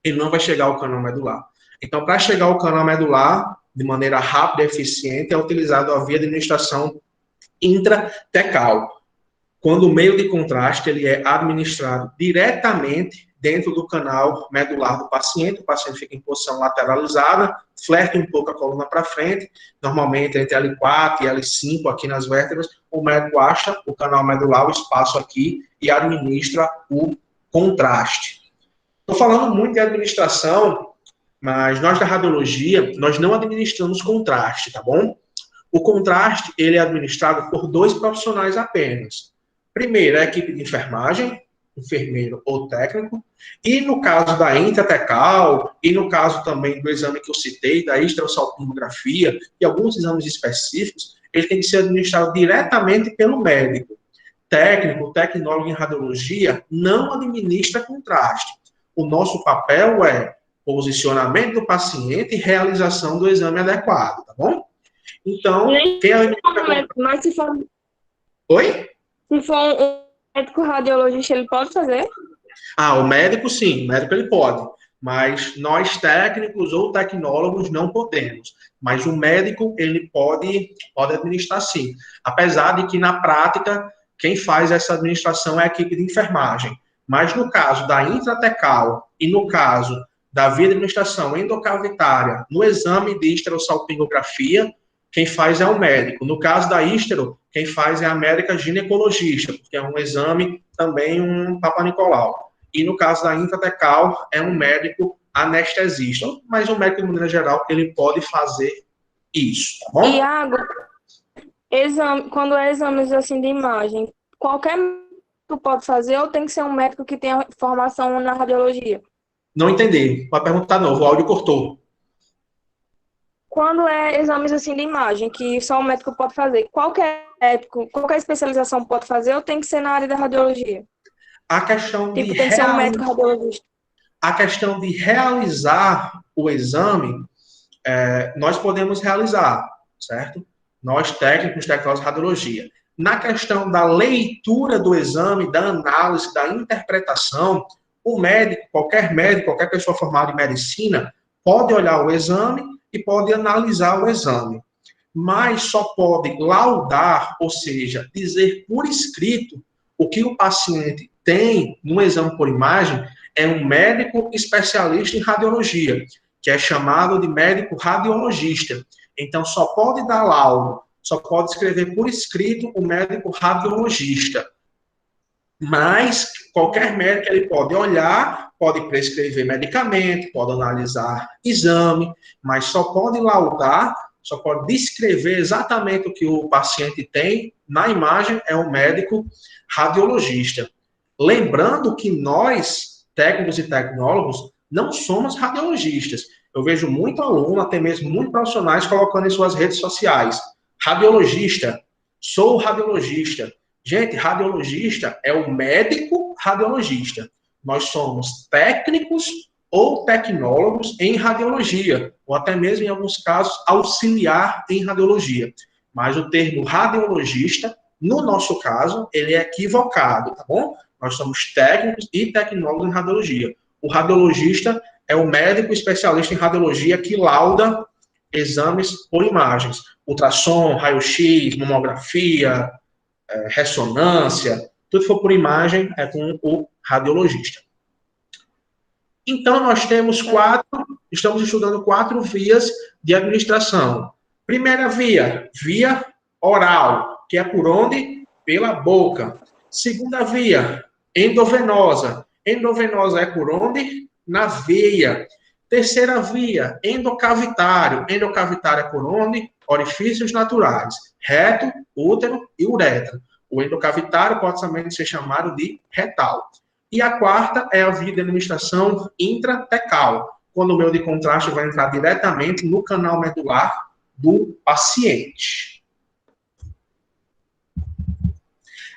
ele não vai chegar ao canal medular. Então, para chegar ao canal medular, de maneira rápida e eficiente, é utilizado a via de administração intratecal. Quando o meio de contraste ele é administrado diretamente dentro do canal medular do paciente, o paciente fica em posição lateralizada, flerta um pouco a coluna para frente, normalmente entre L4 e L5 aqui nas vértebras, o médico acha o canal medular, o espaço aqui, e administra o contraste. Estou falando muito de administração, mas nós da radiologia, nós não administramos contraste, tá bom? O contraste, ele é administrado por 2 profissionais apenas. Primeiro, a equipe de enfermagem, enfermeiro ou técnico, e no caso da intratecal, e no caso também do exame que eu citei, da histerossalpingografia, e alguns exames específicos, ele tem que ser administrado diretamente pelo médico. Técnico, tecnólogo em radiologia, não administra contraste. O nosso papel é posicionamento do paciente e realização do exame adequado, tá bom? Então, mas se for... Oi? Se for um médico radiologista, ele pode fazer? O médico sim, o médico ele pode, mas nós técnicos ou tecnólogos não podemos. Mas o médico, ele pode administrar sim, apesar de que na prática, quem faz essa administração é a equipe de enfermagem. Mas no caso da intratecal e no caso da via de administração endocavitária, no exame de histerossalpingografia, quem faz é o médico. No caso da histero, quem faz é a médica ginecologista, porque é um exame também um Papa Nicolau. e no caso da intratecal, é um médico anestesista. Mas o médico, de maneira geral, ele pode fazer isso, tá bom? Iago, quando é exames assim de imagem, qualquer médico pode fazer ou tem que ser um médico que tenha formação na radiologia? Não entendi. Pode perguntar de novo, o áudio cortou. Quando é exames assim de imagem, que só o médico pode fazer, qualquer médico, qualquer especialização pode fazer ou tem que ser na área da radiologia? A questão de Tipo, tem que ser um médico radiologista. A questão de realizar o exame, nós podemos realizar, certo? Nós, técnicos, tecnólogos de radiologia. Na questão da leitura do exame, da análise, da interpretação, o médico, qualquer pessoa formada em medicina, pode olhar o exame e pode analisar o exame. Mas só pode laudar, ou seja, dizer por escrito o que o paciente tem no exame por imagem, é um médico especialista em radiologia, que é chamado de médico radiologista. Então, só pode dar laudo, só pode escrever por escrito o médico radiologista. Mas qualquer médico ele pode olhar, pode prescrever medicamento, pode analisar exame, mas só pode laudar, só pode descrever exatamente o que o paciente tem na imagem é o médico radiologista. Lembrando que nós, técnicos e tecnólogos, não somos radiologistas. Eu vejo muito aluno, até mesmo muitos profissionais, colocando em suas redes sociais: radiologista, sou radiologista. Gente, radiologista é o médico radiologista. Nós somos técnicos ou tecnólogos em radiologia, ou até mesmo, em alguns casos, auxiliar em radiologia. Mas o termo radiologista, no nosso caso, ele é equivocado, tá bom? Nós somos técnicos e tecnólogos em radiologia. O radiologista é o médico especialista em radiologia que lauda exames por imagens. Ultrassom, raio-x, mamografia, ressonância, tudo que for por imagem é com o radiologista. Então, nós estamos estudando 4 vias de administração. Primeira via oral, que é por onde? Pela boca. Segunda via, endovenosa. Endovenosa é por onde? Na veia. Terceira via, endocavitário. Endocavitário é por onde? Orifícios naturais. Reto, útero e uretra. O endocavitário pode também ser chamado de retal. E a quarta é a via de administração intratecal, quando o meio de contraste vai entrar diretamente no canal medular do paciente.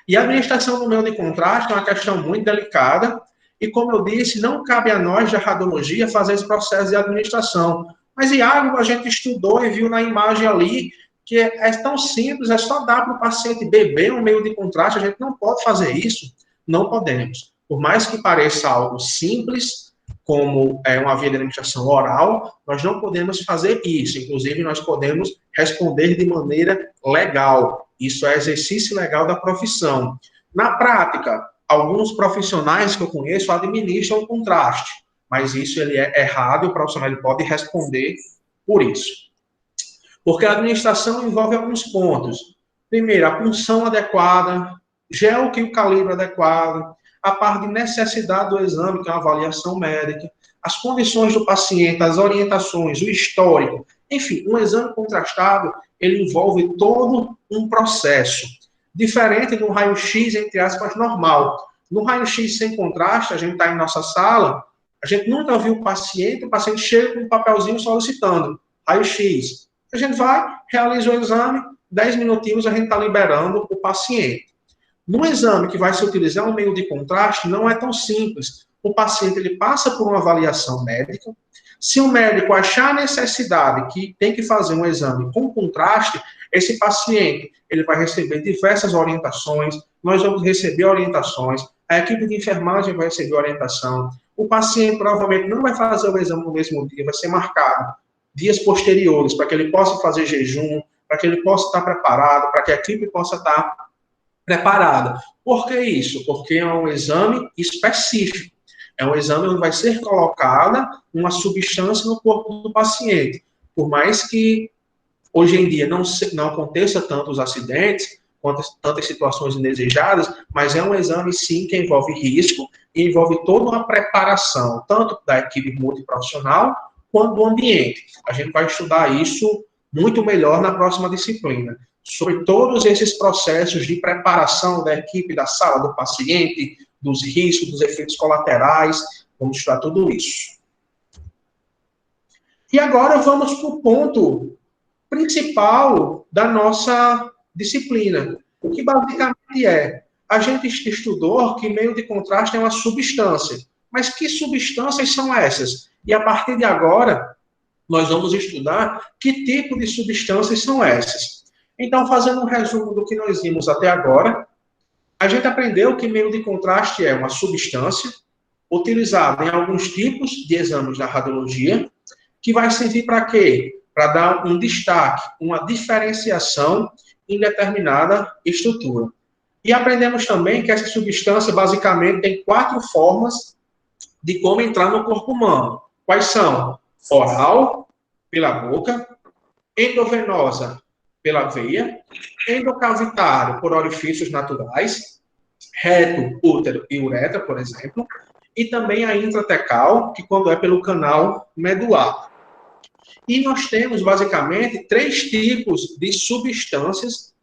E a administração do meio de contraste é uma questão muito delicada, e como eu disse, não cabe a nós da radiologia fazer esse processo de administração. Mas, Iago, a gente estudou e viu na imagem ali que é tão simples, é só dar para o paciente beber um meio de contraste, a gente não pode fazer isso? Não podemos. Por mais que pareça algo simples, como uma via de administração oral, nós não podemos fazer isso. Inclusive, nós podemos responder de maneira legal. Isso é exercício legal da profissão. Na prática, alguns profissionais que eu conheço administram o contraste, mas isso ele é errado e o profissional ele pode responder por isso. Porque a administração envolve alguns pontos. Primeiro, a punção adequada, gel que o calibre adequado, a parte de necessidade do exame, que é uma avaliação médica, as condições do paciente, as orientações, o histórico. Enfim, um exame contrastado, ele envolve todo um processo. Diferente do raio-x, entre aspas, normal. No raio-x sem contraste, a gente está em nossa sala, a gente nunca viu o paciente chega com um papelzinho solicitando raio-x. A gente vai, realiza o exame, 10 minutinhos a gente está liberando o paciente. No exame que vai se utilizar um meio de contraste, não é tão simples. O paciente ele passa por uma avaliação médica. Se o médico achar a necessidade que tem que fazer um exame com contraste, esse paciente ele vai receber diversas orientações, nós vamos receber orientações, a equipe de enfermagem vai receber orientação, o paciente provavelmente não vai fazer o exame no mesmo dia, vai ser marcado dias posteriores, para que ele possa fazer jejum, para que ele possa estar preparado, para que a equipe possa estar preparada. Por que isso? Porque é um exame específico. É um exame onde vai ser colocada uma substância no corpo do paciente. Por mais que hoje em dia não aconteça tanto os acidentes, tantas situações indesejadas, mas é um exame, sim, que envolve risco e envolve toda uma preparação, tanto da equipe multiprofissional quanto do ambiente. A gente vai estudar isso muito melhor na próxima disciplina, sobre todos esses processos de preparação da equipe, da sala, do paciente, dos riscos, dos efeitos colaterais, vamos estudar tudo isso. E agora vamos para o ponto principal da nossa disciplina, o que basicamente é, a gente estudou que meio de contraste é uma substância, mas que substâncias são essas? E a partir de agora, nós vamos estudar que tipo de substâncias são essas. Então, fazendo um resumo do que nós vimos até agora, a gente aprendeu que meio de contraste é uma substância utilizada em alguns tipos de exames da radiologia, que vai servir para quê? Para dar um destaque, uma diferenciação em determinada estrutura. E aprendemos também que essa substância, basicamente, tem 4 formas de como entrar no corpo humano. Quais são? Oral, pela boca, endovenosa, pela veia, endocavitário, por orifícios naturais, reto, útero e uretra, por exemplo, e também a intratecal, que quando é pelo canal medular. E nós temos, basicamente, 3 tipos de substâncias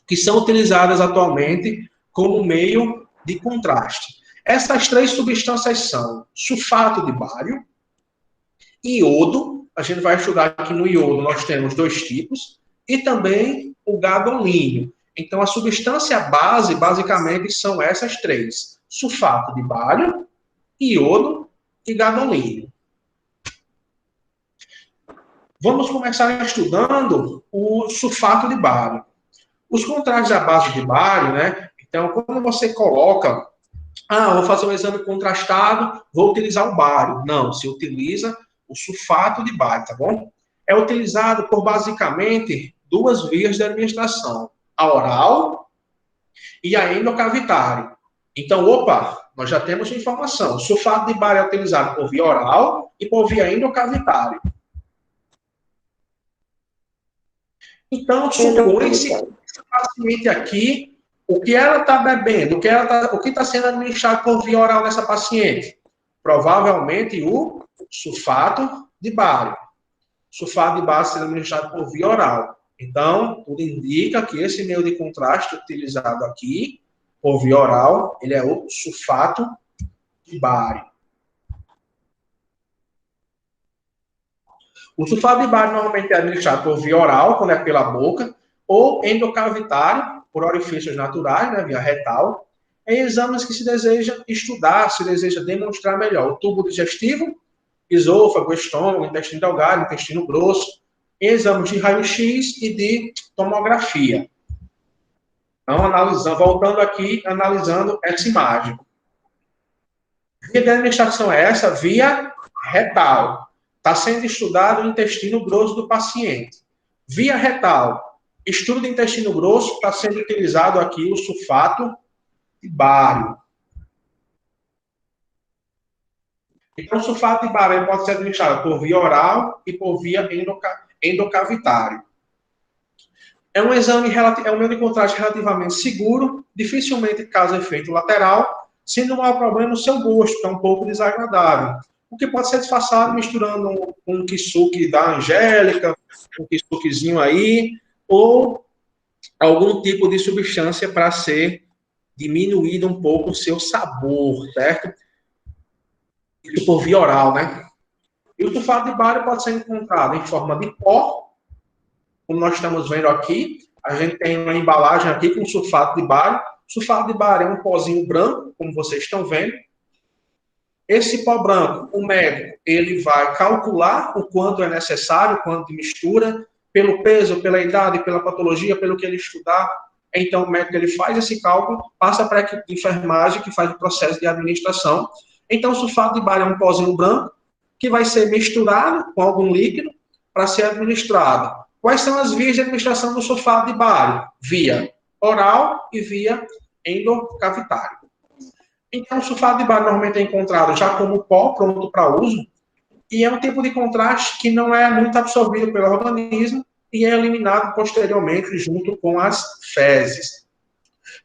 que são utilizadas atualmente como meio de contraste. Essas 3 substâncias são sulfato de bário, iodo, a gente vai estudar aqui no iodo, nós temos 2 tipos, e também o gadolínio. Então, a substância base, basicamente, são essas 3. Sulfato de bário, iodo e gadolínio. Vamos começar estudando o sulfato de bário. Os contrastes à base de bário, né? Então, quando você coloca, vou fazer um exame contrastado, vou utilizar o bário. Não, se utiliza o sulfato de bário, tá bom? É utilizado por, basicamente, 2 vias de administração. A oral e a endocavitária. Então, nós já temos informação. O sulfato de bário é utilizado por via oral e por via endocavitária. Então, supõe-se que essa paciente aqui, o que ela está bebendo, o que está sendo administrado por via oral nessa paciente? Provavelmente o sulfato de bário. Sulfato de bário sendo administrado por via oral. Então, tudo indica que esse meio de contraste utilizado aqui, por via oral, ele é o sulfato de bário. O sulfato de bário normalmente é administrado por via oral, quando é pela boca, ou endocavitário, por orifícios naturais, né, via retal, em exames que se deseja estudar, se deseja demonstrar melhor o tubo digestivo, esôfago, estômago, intestino delgado, intestino grosso, em exames de raio-x e de tomografia. Então, voltando aqui, analisando essa imagem. Via de administração é essa? Via retal. Está sendo estudado o intestino grosso do paciente. Via retal, estudo do intestino grosso, está sendo utilizado aqui o sulfato de bário. Então, o sulfato de bário pode ser administrado por via oral e por via endocavitária. É um exame, é um meio de contraste relativamente seguro, dificilmente causa efeito lateral, sendo o maior problema o seu gosto, que é um pouco desagradável. O que pode ser disfarçado misturando um kisuke da Angélica, um kisukezinho aí, ou algum tipo de substância para ser diminuído um pouco o seu sabor, certo? Isso por via oral, né? E o sulfato de bário pode ser encontrado em forma de pó, como nós estamos vendo aqui. A gente tem uma embalagem aqui com sulfato de bário. Sulfato de bário é um pozinho branco, como vocês estão vendo. Esse pó branco, o médico, ele vai calcular o quanto é necessário, o quanto de mistura, pelo peso, pela idade, pela patologia, pelo que ele estudar. Então, o médico ele faz esse cálculo, passa para a equipe de enfermagem, que faz o processo de administração. Então, o sulfato de bário é um pozinho branco, que vai ser misturado com algum líquido para ser administrado. Quais são as vias de administração do sulfato de bário? Via oral e via endocavitária. Então, o sulfato de bário normalmente é encontrado já como pó, pronto para uso, e é um tipo de contraste que não é muito absorvido pelo organismo e é eliminado posteriormente junto com as fezes.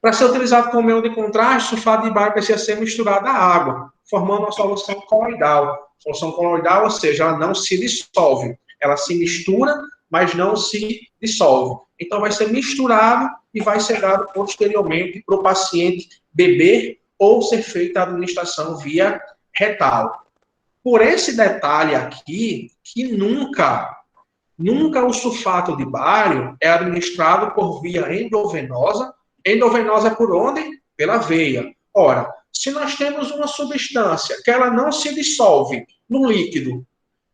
Para ser utilizado como meio de contraste, o sulfato de bário precisa ser misturado à água, formando uma solução coloidal. Solução coloidal, ou seja, ela não se dissolve. Ela se mistura, mas não se dissolve. Então, vai ser misturado e vai ser dado posteriormente para o paciente beber ou ser feita a administração via retal. Por esse detalhe aqui, que nunca o sulfato de bário é administrado por via endovenosa. Endovenosa é por onde? Pela veia. Ora, se nós temos uma substância que ela não se dissolve no líquido,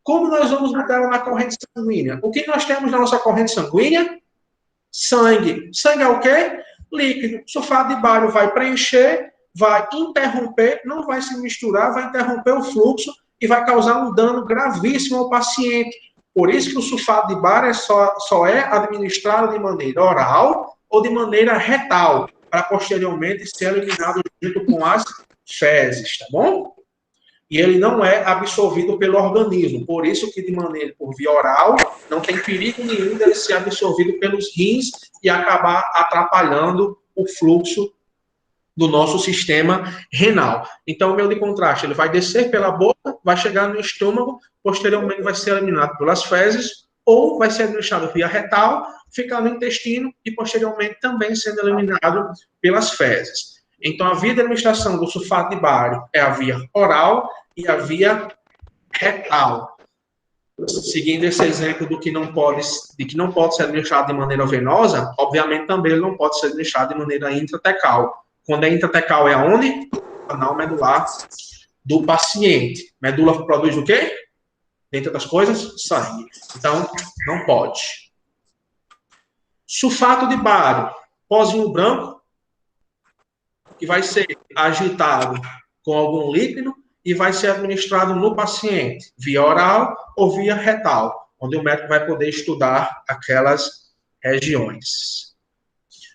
como nós vamos botar ela na corrente sanguínea? O que nós temos na nossa corrente sanguínea? Sangue. Sangue é o quê? Líquido. O sulfato de bário vai preencher, vai interromper, não vai se misturar, vai interromper o fluxo e vai causar um dano gravíssimo ao paciente. Por isso que o sulfato de bário só é administrado de maneira oral ou de maneira retal, para posteriormente ser eliminado junto com as fezes, tá bom? E ele não é absorvido pelo organismo. Por isso que, de maneira por via oral, não tem perigo nenhum dele ser absorvido pelos rins e acabar atrapalhando o fluxo do nosso sistema renal. Então, o meio de contraste, ele vai descer pela boca, vai chegar no estômago, posteriormente vai ser eliminado pelas fezes, ou vai ser administrado via retal, ficar no intestino e, posteriormente, também sendo eliminado pelas fezes. Então, a via de administração do sulfato de bário é a via oral e a via retal. Seguindo esse exemplo do que não pode ser administrado de maneira venosa, obviamente também ele não pode ser administrado de maneira intratecal. Quando é intratecal é aonde? Canal medular do paciente. Medula produz o quê? Dentre outras coisas, sangue. Então, não pode. Sulfato de bário, pozinho branco, que vai ser agitado com algum líquido e vai ser administrado no paciente, via oral ou via retal, onde o médico vai poder estudar aquelas regiões.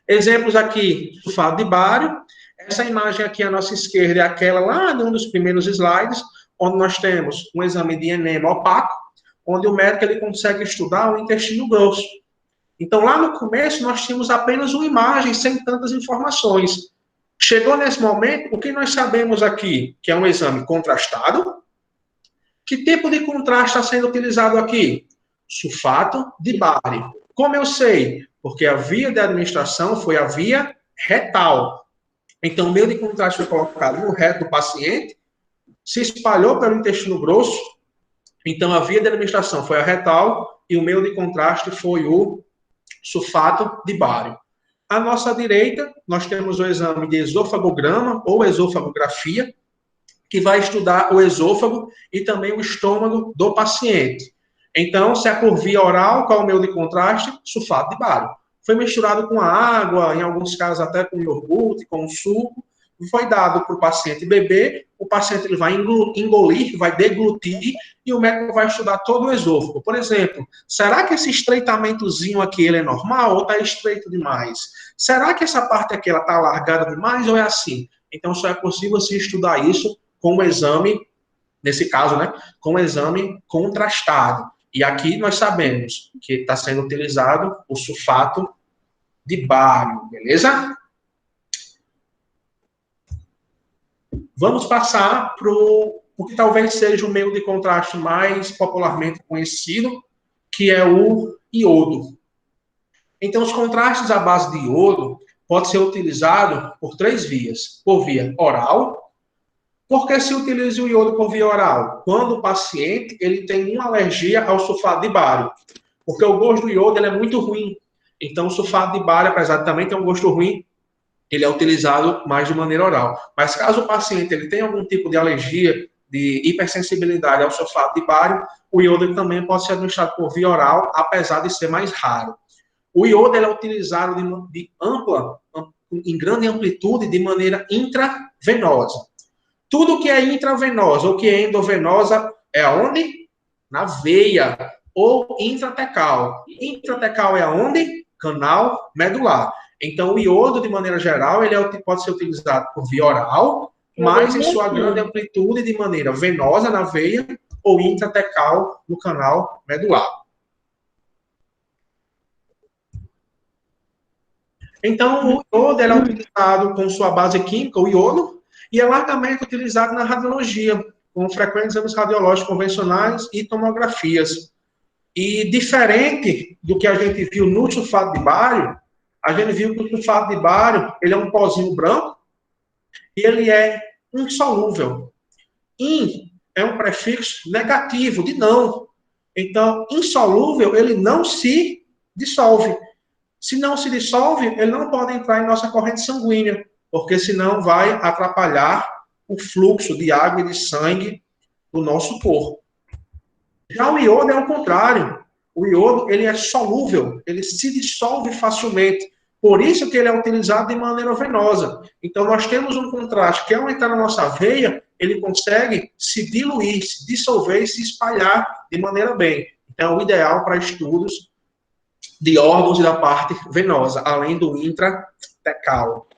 Exemplos aqui, sulfato de bário. Essa imagem aqui à nossa esquerda é aquela lá de um dos primeiros slides, onde nós temos um exame de enema opaco, onde o médico ele consegue estudar o intestino grosso. Então, lá no começo, nós tínhamos apenas uma imagem, sem tantas informações. Chegou nesse momento, o que nós sabemos aqui? Que é um exame contrastado. Que tipo de contraste está sendo utilizado aqui? Sulfato de bário. Como eu sei? Porque a via de administração foi a via retal. Então, o meio de contraste foi colocado no reto do paciente, se espalhou pelo intestino grosso. Então, a via de administração foi a retal e o meio de contraste foi o sulfato de bário. À nossa direita, nós temos o exame de esofagograma ou esofagografia, que vai estudar o esôfago e também o estômago do paciente. Então, se é por via oral, qual é o meio de contraste? Sulfato de bário. Foi misturado com a água, em alguns casos até com iogurte, com suco, foi dado para o paciente beber, o paciente ele vai engolir, vai deglutir, e o médico vai estudar todo o esôfago. Por exemplo, será que esse estreitamentozinho aqui ele é normal ou está estreito demais? Será que essa parte aqui ela está alargada demais ou é assim? Então, só é possível se estudar isso com o exame, nesse caso, né, com o exame contrastado. E aqui nós sabemos que está sendo utilizado o sulfato de bário, beleza? Vamos passar para o que talvez seja o meio de contraste mais popularmente conhecido, que é o iodo. Então, os contrastes à base de iodo podem ser utilizados por 3 vias. Por via oral. Por que se utiliza o iodo por via oral? Quando o paciente ele tem uma alergia ao sulfato de bário. Porque o gosto do iodo ele é muito ruim. Então, o sulfato de bário, apesar de também ter um gosto ruim, ele é utilizado mais de maneira oral. Mas caso o paciente ele tenha algum tipo de alergia, de hipersensibilidade ao sulfato de bário, o iodo também pode ser administrado por via oral, apesar de ser mais raro. O iodo ele é utilizado em grande amplitude de maneira intravenosa. Tudo que é intravenosa ou que é endovenosa é aonde? Na veia ou intratecal. Intratecal é aonde? Canal medular. Então, o iodo, de maneira geral, ele pode ser utilizado por via oral, mas em sua grande amplitude de maneira venosa na veia ou intratecal no canal medular. Então, o iodo ele é utilizado com sua base química, o iodo, e é largamente utilizado na radiologia, com frequentes exames radiológicos convencionais e tomografias. E diferente do que a gente viu no sulfato de bário, a gente viu que o sulfato de bário ele é um pozinho branco e ele é insolúvel. In é um prefixo negativo, de não. Então, insolúvel, ele não se dissolve. Se não se dissolve, ele não pode entrar em nossa corrente sanguínea, porque senão vai atrapalhar o fluxo de água e de sangue do nosso corpo. Já o iodo é o contrário. O iodo, ele é solúvel, ele se dissolve facilmente. Por isso que ele é utilizado de maneira venosa. Então, nós temos um contraste que, ao entrar na nossa veia, ele consegue se diluir, se dissolver e se espalhar de maneira bem. Então, é o ideal para estudos de órgãos e da parte venosa, além do intratecal.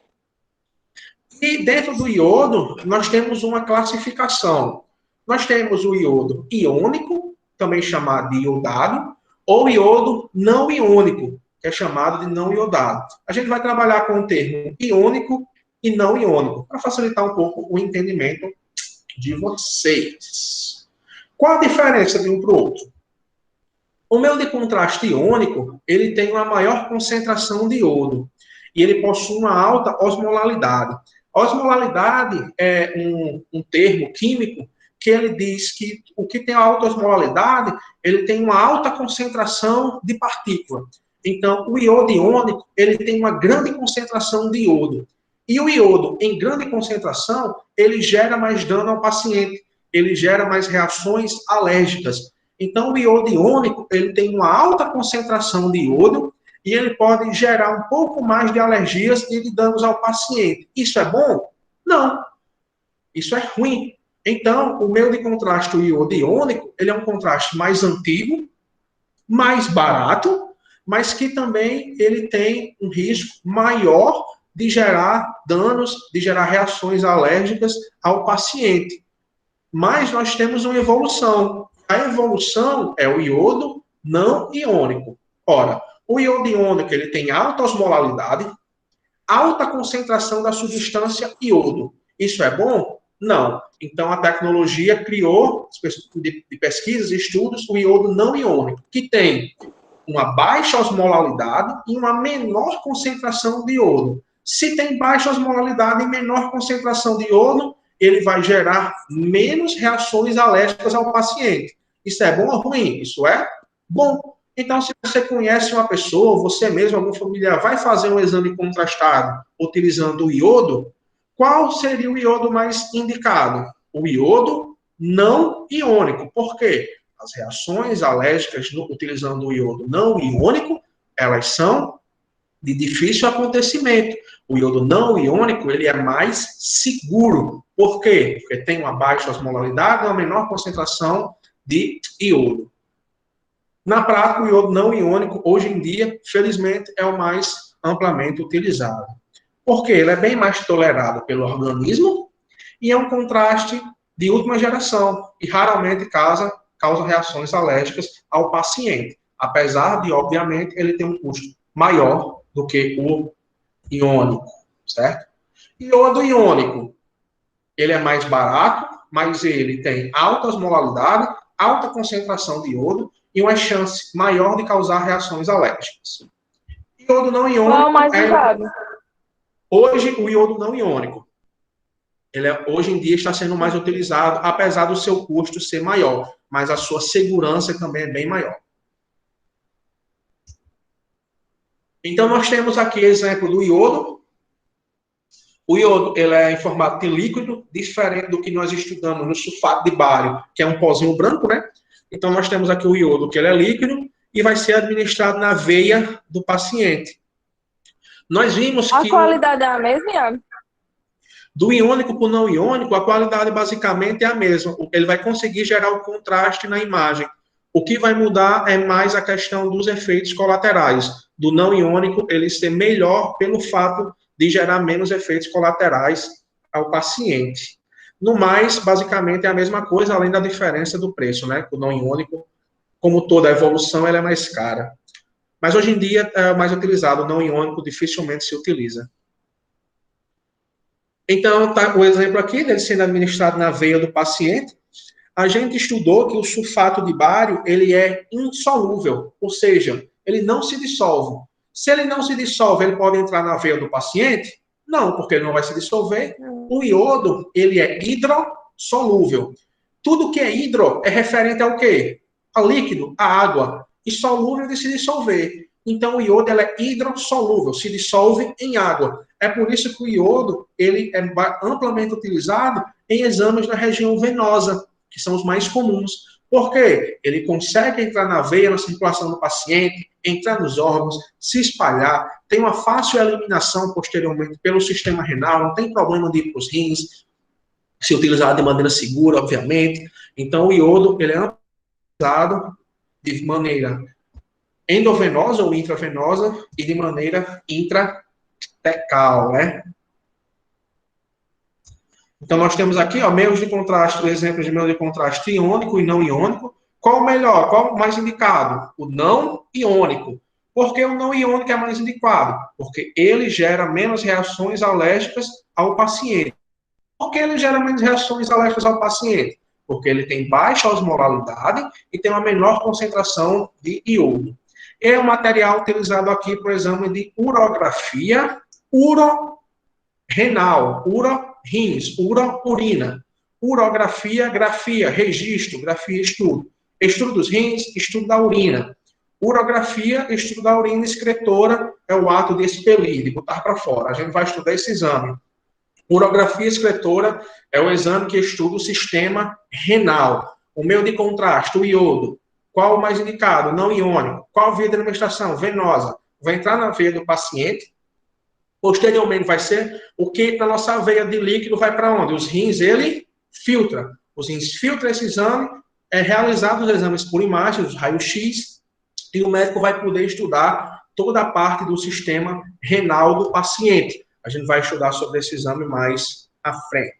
E dentro do iodo, nós temos uma classificação. Nós temos o iodo iônico, também chamado de iodado, ou iodo não iônico, que é chamado de não iodado. A gente vai trabalhar com o termo iônico e não iônico, para facilitar um pouco o entendimento de vocês. Qual a diferença de um para o outro? O meio de contraste iônico, ele tem uma maior concentração de iodo e ele possui uma alta osmolalidade. Osmolalidade é um termo químico que ele diz que o que tem alta osmolalidade, ele tem uma alta concentração de partícula. Então, o iodo iônico, ele tem uma grande concentração de iodo. E o iodo, em grande concentração, ele gera mais dano ao paciente, ele gera mais reações alérgicas. Então, o iodo iônico, ele tem uma alta concentração de iodo e ele pode gerar um pouco mais de alergias e de danos ao paciente. Isso é bom? Não. Isso é ruim. Então, o meio de contraste, o iodo iônico, ele é um contraste mais antigo, mais barato, mas que também ele tem um risco maior de gerar danos, de gerar reações alérgicas ao paciente. Mas nós temos uma evolução. A evolução é o iodo não iônico. Ora, o iodo iônico ele tem alta osmolalidade, alta concentração da substância iodo. Isso é bom? Não. Então, a tecnologia criou, de pesquisas e estudos, o iodo não iônico, que tem uma baixa osmolalidade e uma menor concentração de iodo. Se tem baixa osmolalidade e menor concentração de iodo, ele vai gerar menos reações alérgicas ao paciente. Isso é bom ou ruim? Isso é bom. Então, se você conhece uma pessoa, você mesmo, algum familiar, vai fazer um exame contrastado utilizando o iodo, qual seria o iodo mais indicado? O iodo não iônico. Por quê? As reações alérgicas utilizando o iodo não iônico, elas são de difícil acontecimento. O iodo não iônico, ele é mais seguro. Por quê? Porque tem uma baixa osmolaridade e uma menor concentração de iodo. Na prática, o iodo não iônico, hoje em dia, felizmente, é o mais amplamente utilizado. Porque ele é bem mais tolerado pelo organismo e é um contraste de última geração e raramente causa reações alérgicas ao paciente, apesar de, obviamente, ele ter um custo maior do que o iônico, certo? Iodo iônico, ele é mais barato, mas ele tem alta osmolalidade, alta concentração de iodo e uma chance maior de causar reações alérgicas. Iodo não iônico Qual é o mais usado? Hoje, o iodo não iônico, hoje em dia está sendo mais utilizado, apesar do seu custo ser maior, mas a sua segurança também é bem maior. Então, nós temos aqui exemplo do iodo. O iodo ele é em formato de líquido, diferente do que nós estudamos no sulfato de bário, que é um pozinho branco, né? Então, nós temos aqui o iodo, que ele é líquido, e vai ser administrado na veia do paciente. Nós vimos A que qualidade é a mesma, Iago? do iônico para o não iônico, a qualidade basicamente é a mesma. Ele vai conseguir gerar o contraste na imagem. O que vai mudar é mais a questão dos efeitos colaterais. Do não iônico, ele ser melhor pelo fato de gerar menos efeitos colaterais ao paciente. No mais, basicamente é a mesma coisa, além da diferença do preço, né? O não iônico, como toda a evolução, ela é mais cara. Mas hoje em dia é mais utilizado, o não iônico dificilmente se utiliza. Então, tá o exemplo aqui dele sendo administrado na veia do paciente. A gente estudou que o sulfato de bário, ele é insolúvel, ou seja, ele não se dissolve. Se ele não se dissolve, ele pode entrar na veia do paciente? Não, porque ele não vai se dissolver. O iodo, ele é hidrossolúvel. Tudo que é hidro é referente ao quê? A líquido, a água, e solúvel de se dissolver. Então, o iodo ele é hidrossolúvel, se dissolve em água. É por isso que o iodo ele é amplamente utilizado em exames na região venosa, que são os mais comuns. Por quê? Ele consegue entrar na veia, na circulação do paciente, entrar nos órgãos, se espalhar, tem uma fácil eliminação posteriormente pelo sistema renal, não tem problema de ir para os rins, se utilizado de maneira segura, obviamente. Então, o iodo ele é utilizado de maneira endovenosa ou intravenosa e de maneira intratecal, né? Então, nós temos aqui, ó, meios de contraste, exemplos de meio de contraste iônico e não iônico. Qual o melhor? Qual o mais indicado? O não iônico. Por que o não iônico é mais indicado? Porque ele gera menos reações alérgicas ao paciente. Por que ele gera menos reações alérgicas ao paciente? Porque ele tem baixa osmolaridade e tem uma menor concentração de iodo. É um material utilizado aqui para o exame de urografia, renal, rins, urina, urografia, grafia, registro, grafia, estudo. Estudo dos rins, estudo da urina. Urografia, estudo da urina excretora, é o ato de expelir, de botar para fora. A gente vai estudar esse exame. Urografia excretora é o exame que estuda o sistema renal. O meio de contraste, o iodo. Qual o mais indicado? Não iônico. Qual via de administração? Venosa. Vai entrar na veia do paciente. Posteriormente vai ser o que para nossa veia de líquido vai para onde? Os rins, ele filtra. Os rins filtram esse exame, é realizado os exames por imagem, os raios-x, e o médico vai poder estudar toda a parte do sistema renal do paciente. A gente vai estudar sobre esse exame mais à frente.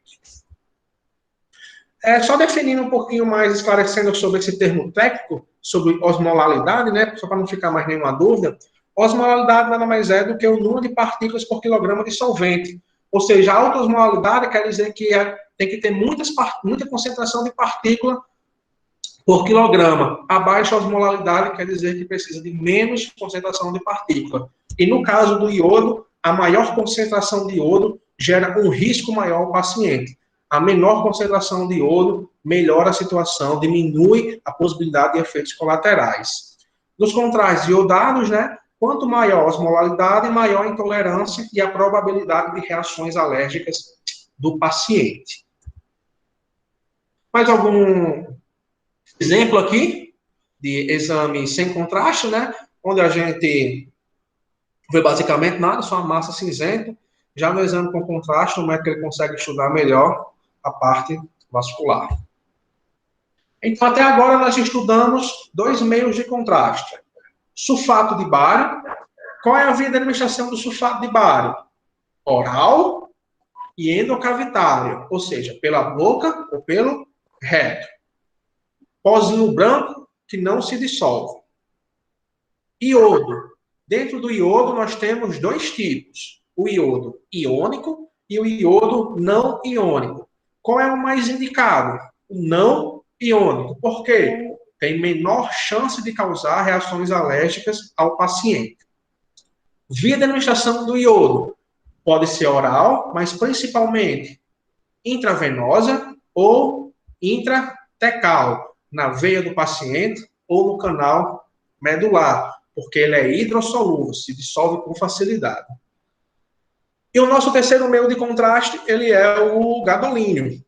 Só definindo um pouquinho mais, esclarecendo sobre esse termo técnico, sobre osmolalidade, né? Só para não ficar mais nenhuma dúvida. Osmolalidade nada mais é do que o número de partículas por quilograma de solvente. Ou seja, a alta osmolalidade quer dizer que tem que ter muita concentração de partícula por quilograma. A baixa osmolalidade quer dizer que precisa de menos concentração de partícula. E no caso do iodo, a maior concentração de iodo gera um risco maior ao paciente. A menor concentração de iodo melhora a situação, diminui a possibilidade de efeitos colaterais. Nos contrastes iodados, né, quanto maior a osmolalidade, maior a intolerância e a probabilidade de reações alérgicas do paciente. Mais algum exemplo aqui de exame sem contraste, né? Onde a gente vê basicamente nada, só uma massa cinzenta. Já no exame com contraste, o médico ele consegue estudar melhor a parte vascular. Então, até agora, nós estudamos dois meios de contraste. Sulfato de bário. Qual é a via de administração do sulfato de bário? Oral e endocavitário, ou seja, pela boca ou pelo reto. Pozinho branco que não se dissolve. Iodo. Dentro do iodo, nós temos dois tipos. O iodo iônico e o iodo não iônico. Qual é o mais indicado? O não iônico. Por quê? Tem menor chance de causar reações alérgicas ao paciente. Via de administração do iodo. Pode ser oral, mas principalmente intravenosa ou intratecal, na veia do paciente ou no canal medular, porque ele é hidrossolúvel, se dissolve com facilidade. E o nosso terceiro meio de contraste, ele é o gadolínio.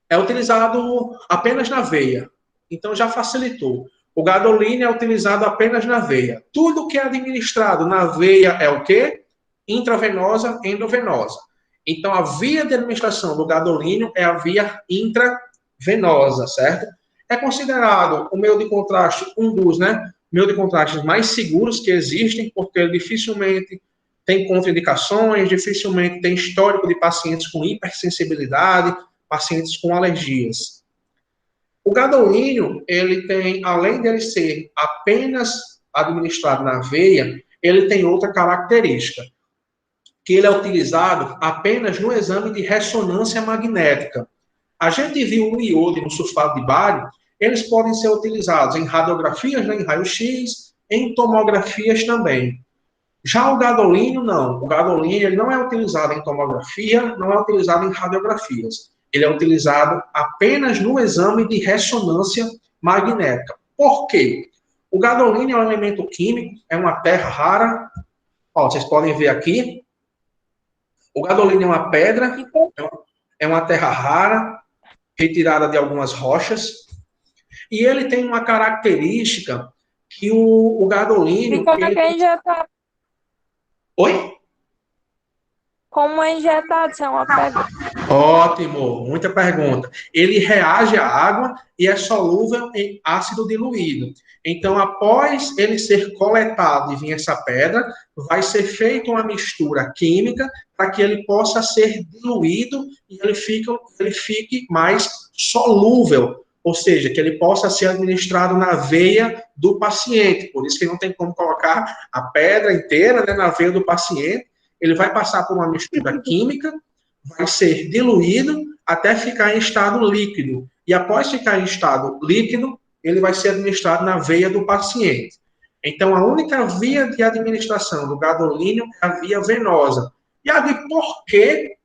É utilizado apenas na veia, então já facilitou. O gadolínio é utilizado apenas na veia. Tudo que é administrado na veia é o quê? Intravenosa, endovenosa. Então, a via de administração do gadolínio é a via intravenosa, certo? É considerado o meio de contraste um dos, meio de contrastes mais seguros que existem, porque ele dificilmente tem contraindicações, dificilmente tem histórico de pacientes com hipersensibilidade, pacientes com alergias. O gadolínio, ele tem, além dele ser apenas administrado na veia, ele tem outra característica, que ele é utilizado apenas no exame de ressonância magnética. A gente viu no iodo e no sulfato de bário, eles podem ser utilizados em radiografias, né, em raio-x, em tomografias também. Já o gadolínio, não. O gadolínio ele não é utilizado em tomografia, não é utilizado em radiografias. Ele é utilizado apenas no exame de ressonância magnética. Por quê? O gadolínio é um elemento químico, é uma terra rara. Ó, vocês podem ver aqui. O gadolínio é uma pedra, é uma terra rara, retirada de algumas rochas. E ele tem uma característica que o gadolínio... E como é que é injetado? Oi? Como é injetado, se é uma pedra? Ótimo, muita pergunta. Ele reage à água e é solúvel em ácido diluído. Então, após ele ser coletado e vir essa pedra, vai ser feita uma mistura química para que ele possa ser diluído e ele fique mais solúvel, ou seja, que ele possa ser administrado na veia do paciente. Por isso que não tem como colocar a pedra inteira, né, na veia do paciente. Ele vai passar por uma mistura química, vai ser diluído até ficar em estado líquido. E após ficar em estado líquido, ele vai ser administrado na veia do paciente. Então, a única via de administração do gadolínio é a via venosa. E aí, por que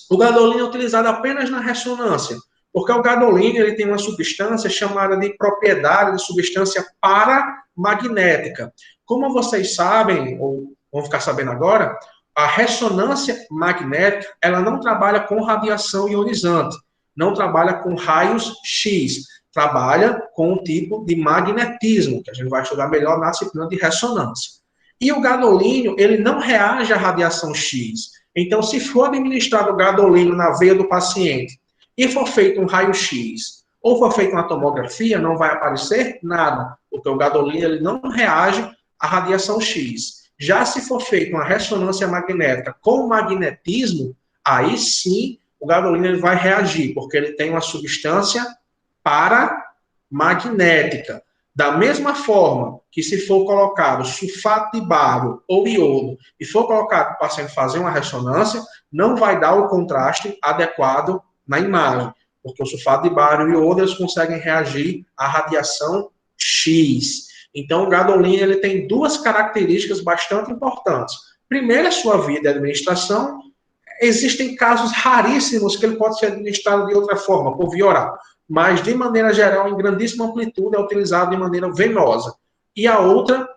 o gadolínio é utilizado apenas na ressonância? Porque o gadolínio ele tem uma substância chamada de propriedade de substância paramagnética. Como vocês sabem, ou vão ficar sabendo agora, a ressonância magnética, ela não trabalha com radiação ionizante, não trabalha com raios X, trabalha com um tipo de magnetismo, que a gente vai estudar melhor na disciplina de ressonância. E o gadolínio, ele não reage à radiação X. Então, se for administrado o gadolínio na veia do paciente e for feito um raio-x ou for feita uma tomografia, não vai aparecer nada, porque o gadolínio ele não reage à radiação X. Já se for feita uma ressonância magnética com magnetismo, aí sim o gadolínio ele vai reagir, porque ele tem uma substância paramagnética. Da mesma forma que se for colocado sulfato de bário ou iodo e for colocado para o paciente fazer uma ressonância, não vai dar o contraste adequado na imagem, porque o sulfato de bário e iodo eles conseguem reagir à radiação X. Então, o gadolínio ele tem duas características bastante importantes. Primeiro, a sua via de administração. Existem casos raríssimos que ele pode ser administrado de outra forma, por via oral. Mas, de maneira geral, em grandíssima amplitude, é utilizado de maneira venosa. E a outra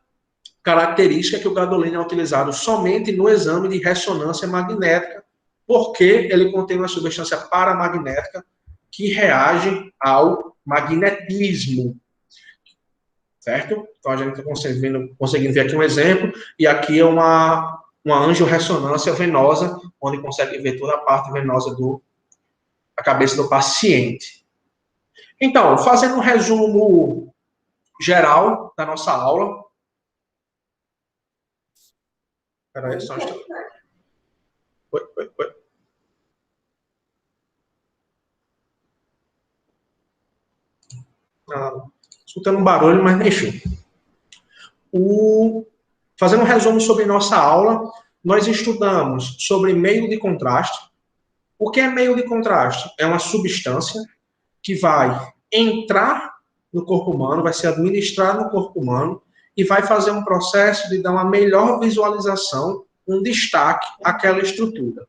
característica é que o gadolínio é utilizado somente no exame de ressonância magnética, porque ele contém uma substância paramagnética que reage ao magnetismo. Certo? Então, a gente está conseguindo ver aqui um exemplo, e aqui é uma angiorressonância venosa, onde consegue ver toda a parte venosa da cabeça do paciente. Então, fazendo um resumo geral da nossa aula. Espera aí, só um instante. Oi. Escutando um barulho, mas enfim. Fazendo um resumo sobre nossa aula, nós estudamos sobre meio de contraste. O que é meio de contraste? É uma substância que vai entrar no corpo humano, vai ser administrada no corpo humano e vai fazer um processo de dar uma melhor visualização, um destaque àquela estrutura.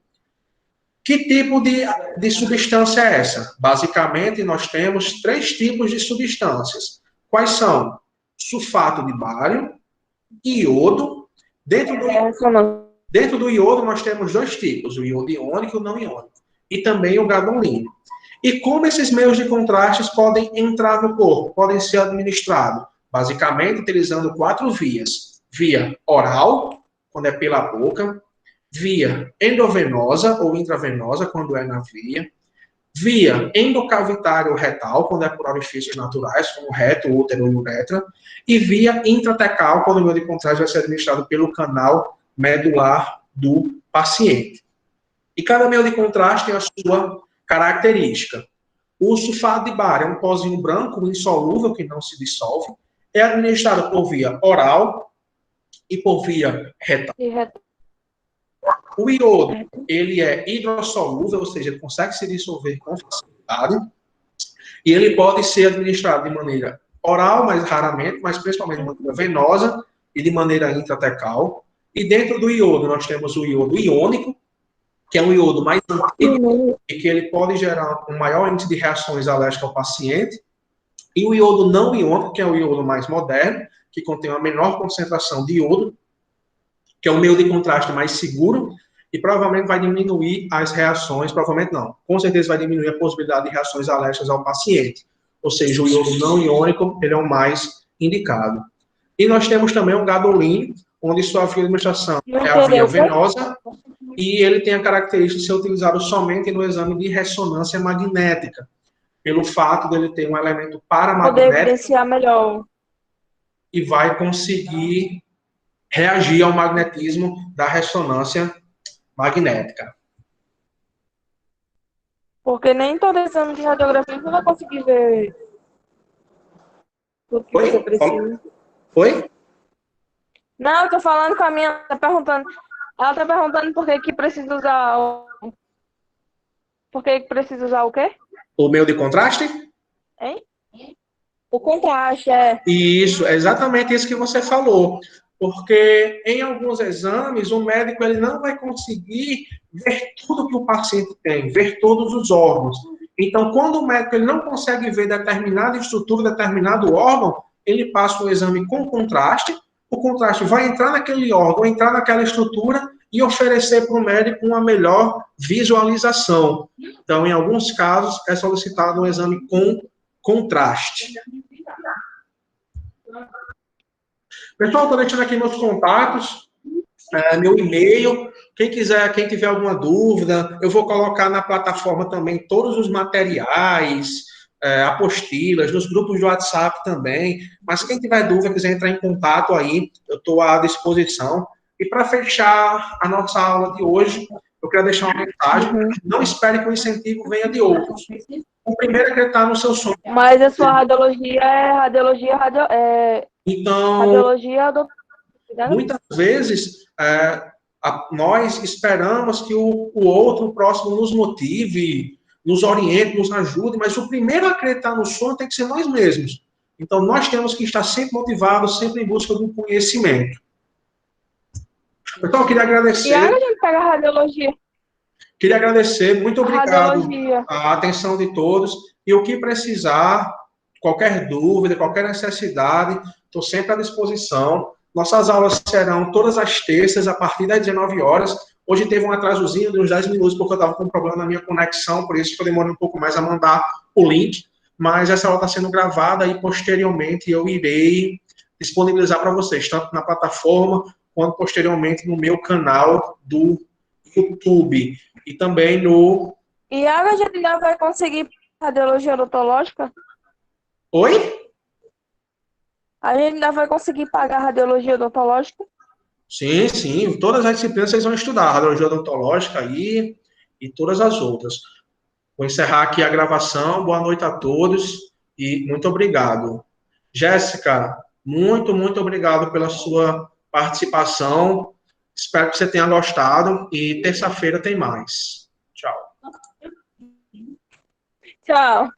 Que tipo de substância é essa? Basicamente, nós temos 3 tipos de substâncias. Quais são? Sulfato de bário, iodo. Dentro do iodo, nós temos 2 tipos, o iodo iônico e o não iônico. E também o gadolínio. E como esses meios de contrastes podem entrar no corpo, podem ser administrados? Basicamente, utilizando 4 vias. Via oral, quando é pela boca. Via endovenosa ou intravenosa, quando é na veia. Via endocavitária ou retal, quando é por orifícios naturais, como reto, útero e uretra. E via intratecal, quando o meio de contraste vai ser administrado pelo canal medular do paciente. E cada meio de contraste tem a sua característica. O sulfato de bário é um pozinho branco, insolúvel, que não se dissolve. É administrado por via oral e por via retal. O iodo, ele é hidrossolúvel, ou seja, ele consegue se dissolver com facilidade, e ele pode ser administrado de maneira oral, mais raramente, mas principalmente de maneira venosa e de maneira intratecal. E dentro do iodo, nós temos o iodo iônico, que é um iodo mais antigo e que ele pode gerar um maior índice de reações alérgicas ao paciente. E o iodo não iônico, que é o iodo mais moderno, que contém uma menor concentração de iodo, que é um meio de contraste mais seguro, e provavelmente vai diminuir as reações, provavelmente não, com certeza vai diminuir a possibilidade de reações alérgicas ao paciente. Ou seja, o iodo não iônico, ele é o mais indicado. E nós temos também o gadolínio, onde sua via de administração é a via venosa, e ele tem a característica de ser utilizado somente no exame de ressonância magnética, pelo fato dele ter um elemento paramagnético. Poder evidenciar melhor. E vai conseguir reagir ao magnetismo da ressonância magnética. Porque nem todo exame de radiografia você vai conseguir ver tudo que você precisa. Oi? Não, eu tô falando com a minha, ela tá perguntando por que precisa usar por que precisa usar o quê? O meio de contraste? Hein? O contraste, é. Isso, é exatamente isso que você falou. Porque em alguns exames, o médico ele não vai conseguir ver tudo que o paciente tem, ver todos os órgãos. Então, quando o médico ele não consegue ver determinada estrutura, determinado órgão, ele passa um exame com contraste, o contraste vai entrar naquele órgão, entrar naquela estrutura e oferecer para o médico uma melhor visualização. Então, em alguns casos, é solicitado um exame com contraste. Pessoal, estou deixando aqui meus contatos, meu e-mail. Quem quiser, quem tiver alguma dúvida, eu vou colocar na plataforma também todos os materiais, apostilas, nos grupos do WhatsApp também. Mas quem tiver dúvida, quiser entrar em contato aí, eu estou à disposição. E para fechar a nossa aula de hoje, eu quero deixar uma mensagem. Não espere que o incentivo venha de outros. O primeiro é acreditar no seu sonho. Mas a sua radiologia Então, radiologia do... muitas vezes nós esperamos que o outro, o próximo, nos motive, nos oriente, nos ajude, mas o primeiro a acreditar no sonho tem que ser nós mesmos. Então, nós temos que estar sempre motivados, sempre em busca do conhecimento. Então, eu queria agradecer. E aí a gente pega a radiologia. Queria agradecer, muito obrigado a atenção de todos. E o que precisar, qualquer dúvida, qualquer necessidade, estou sempre à disposição. Nossas aulas serão todas as terças, a partir das 19 horas. Hoje teve um atrasozinho de uns 10 minutos, porque eu estava com um problema na minha conexão, por isso que eu demorei um pouco mais a mandar o link. Mas essa aula está sendo gravada e, posteriormente, eu irei disponibilizar para vocês, tanto na plataforma, quanto posteriormente no meu canal do YouTube. E também no... E a gente ainda vai conseguir radiologia odontológica? Oi? A gente ainda vai conseguir pagar radiologia odontológica? Sim, sim. Todas as disciplinas vocês vão estudar. Radiologia odontológica aí e todas as outras. Vou encerrar aqui a gravação. Boa noite a todos e muito obrigado. Jéssica, muito, muito obrigado pela sua participação. Espero que você tenha gostado e terça-feira tem mais. Tchau. Tchau.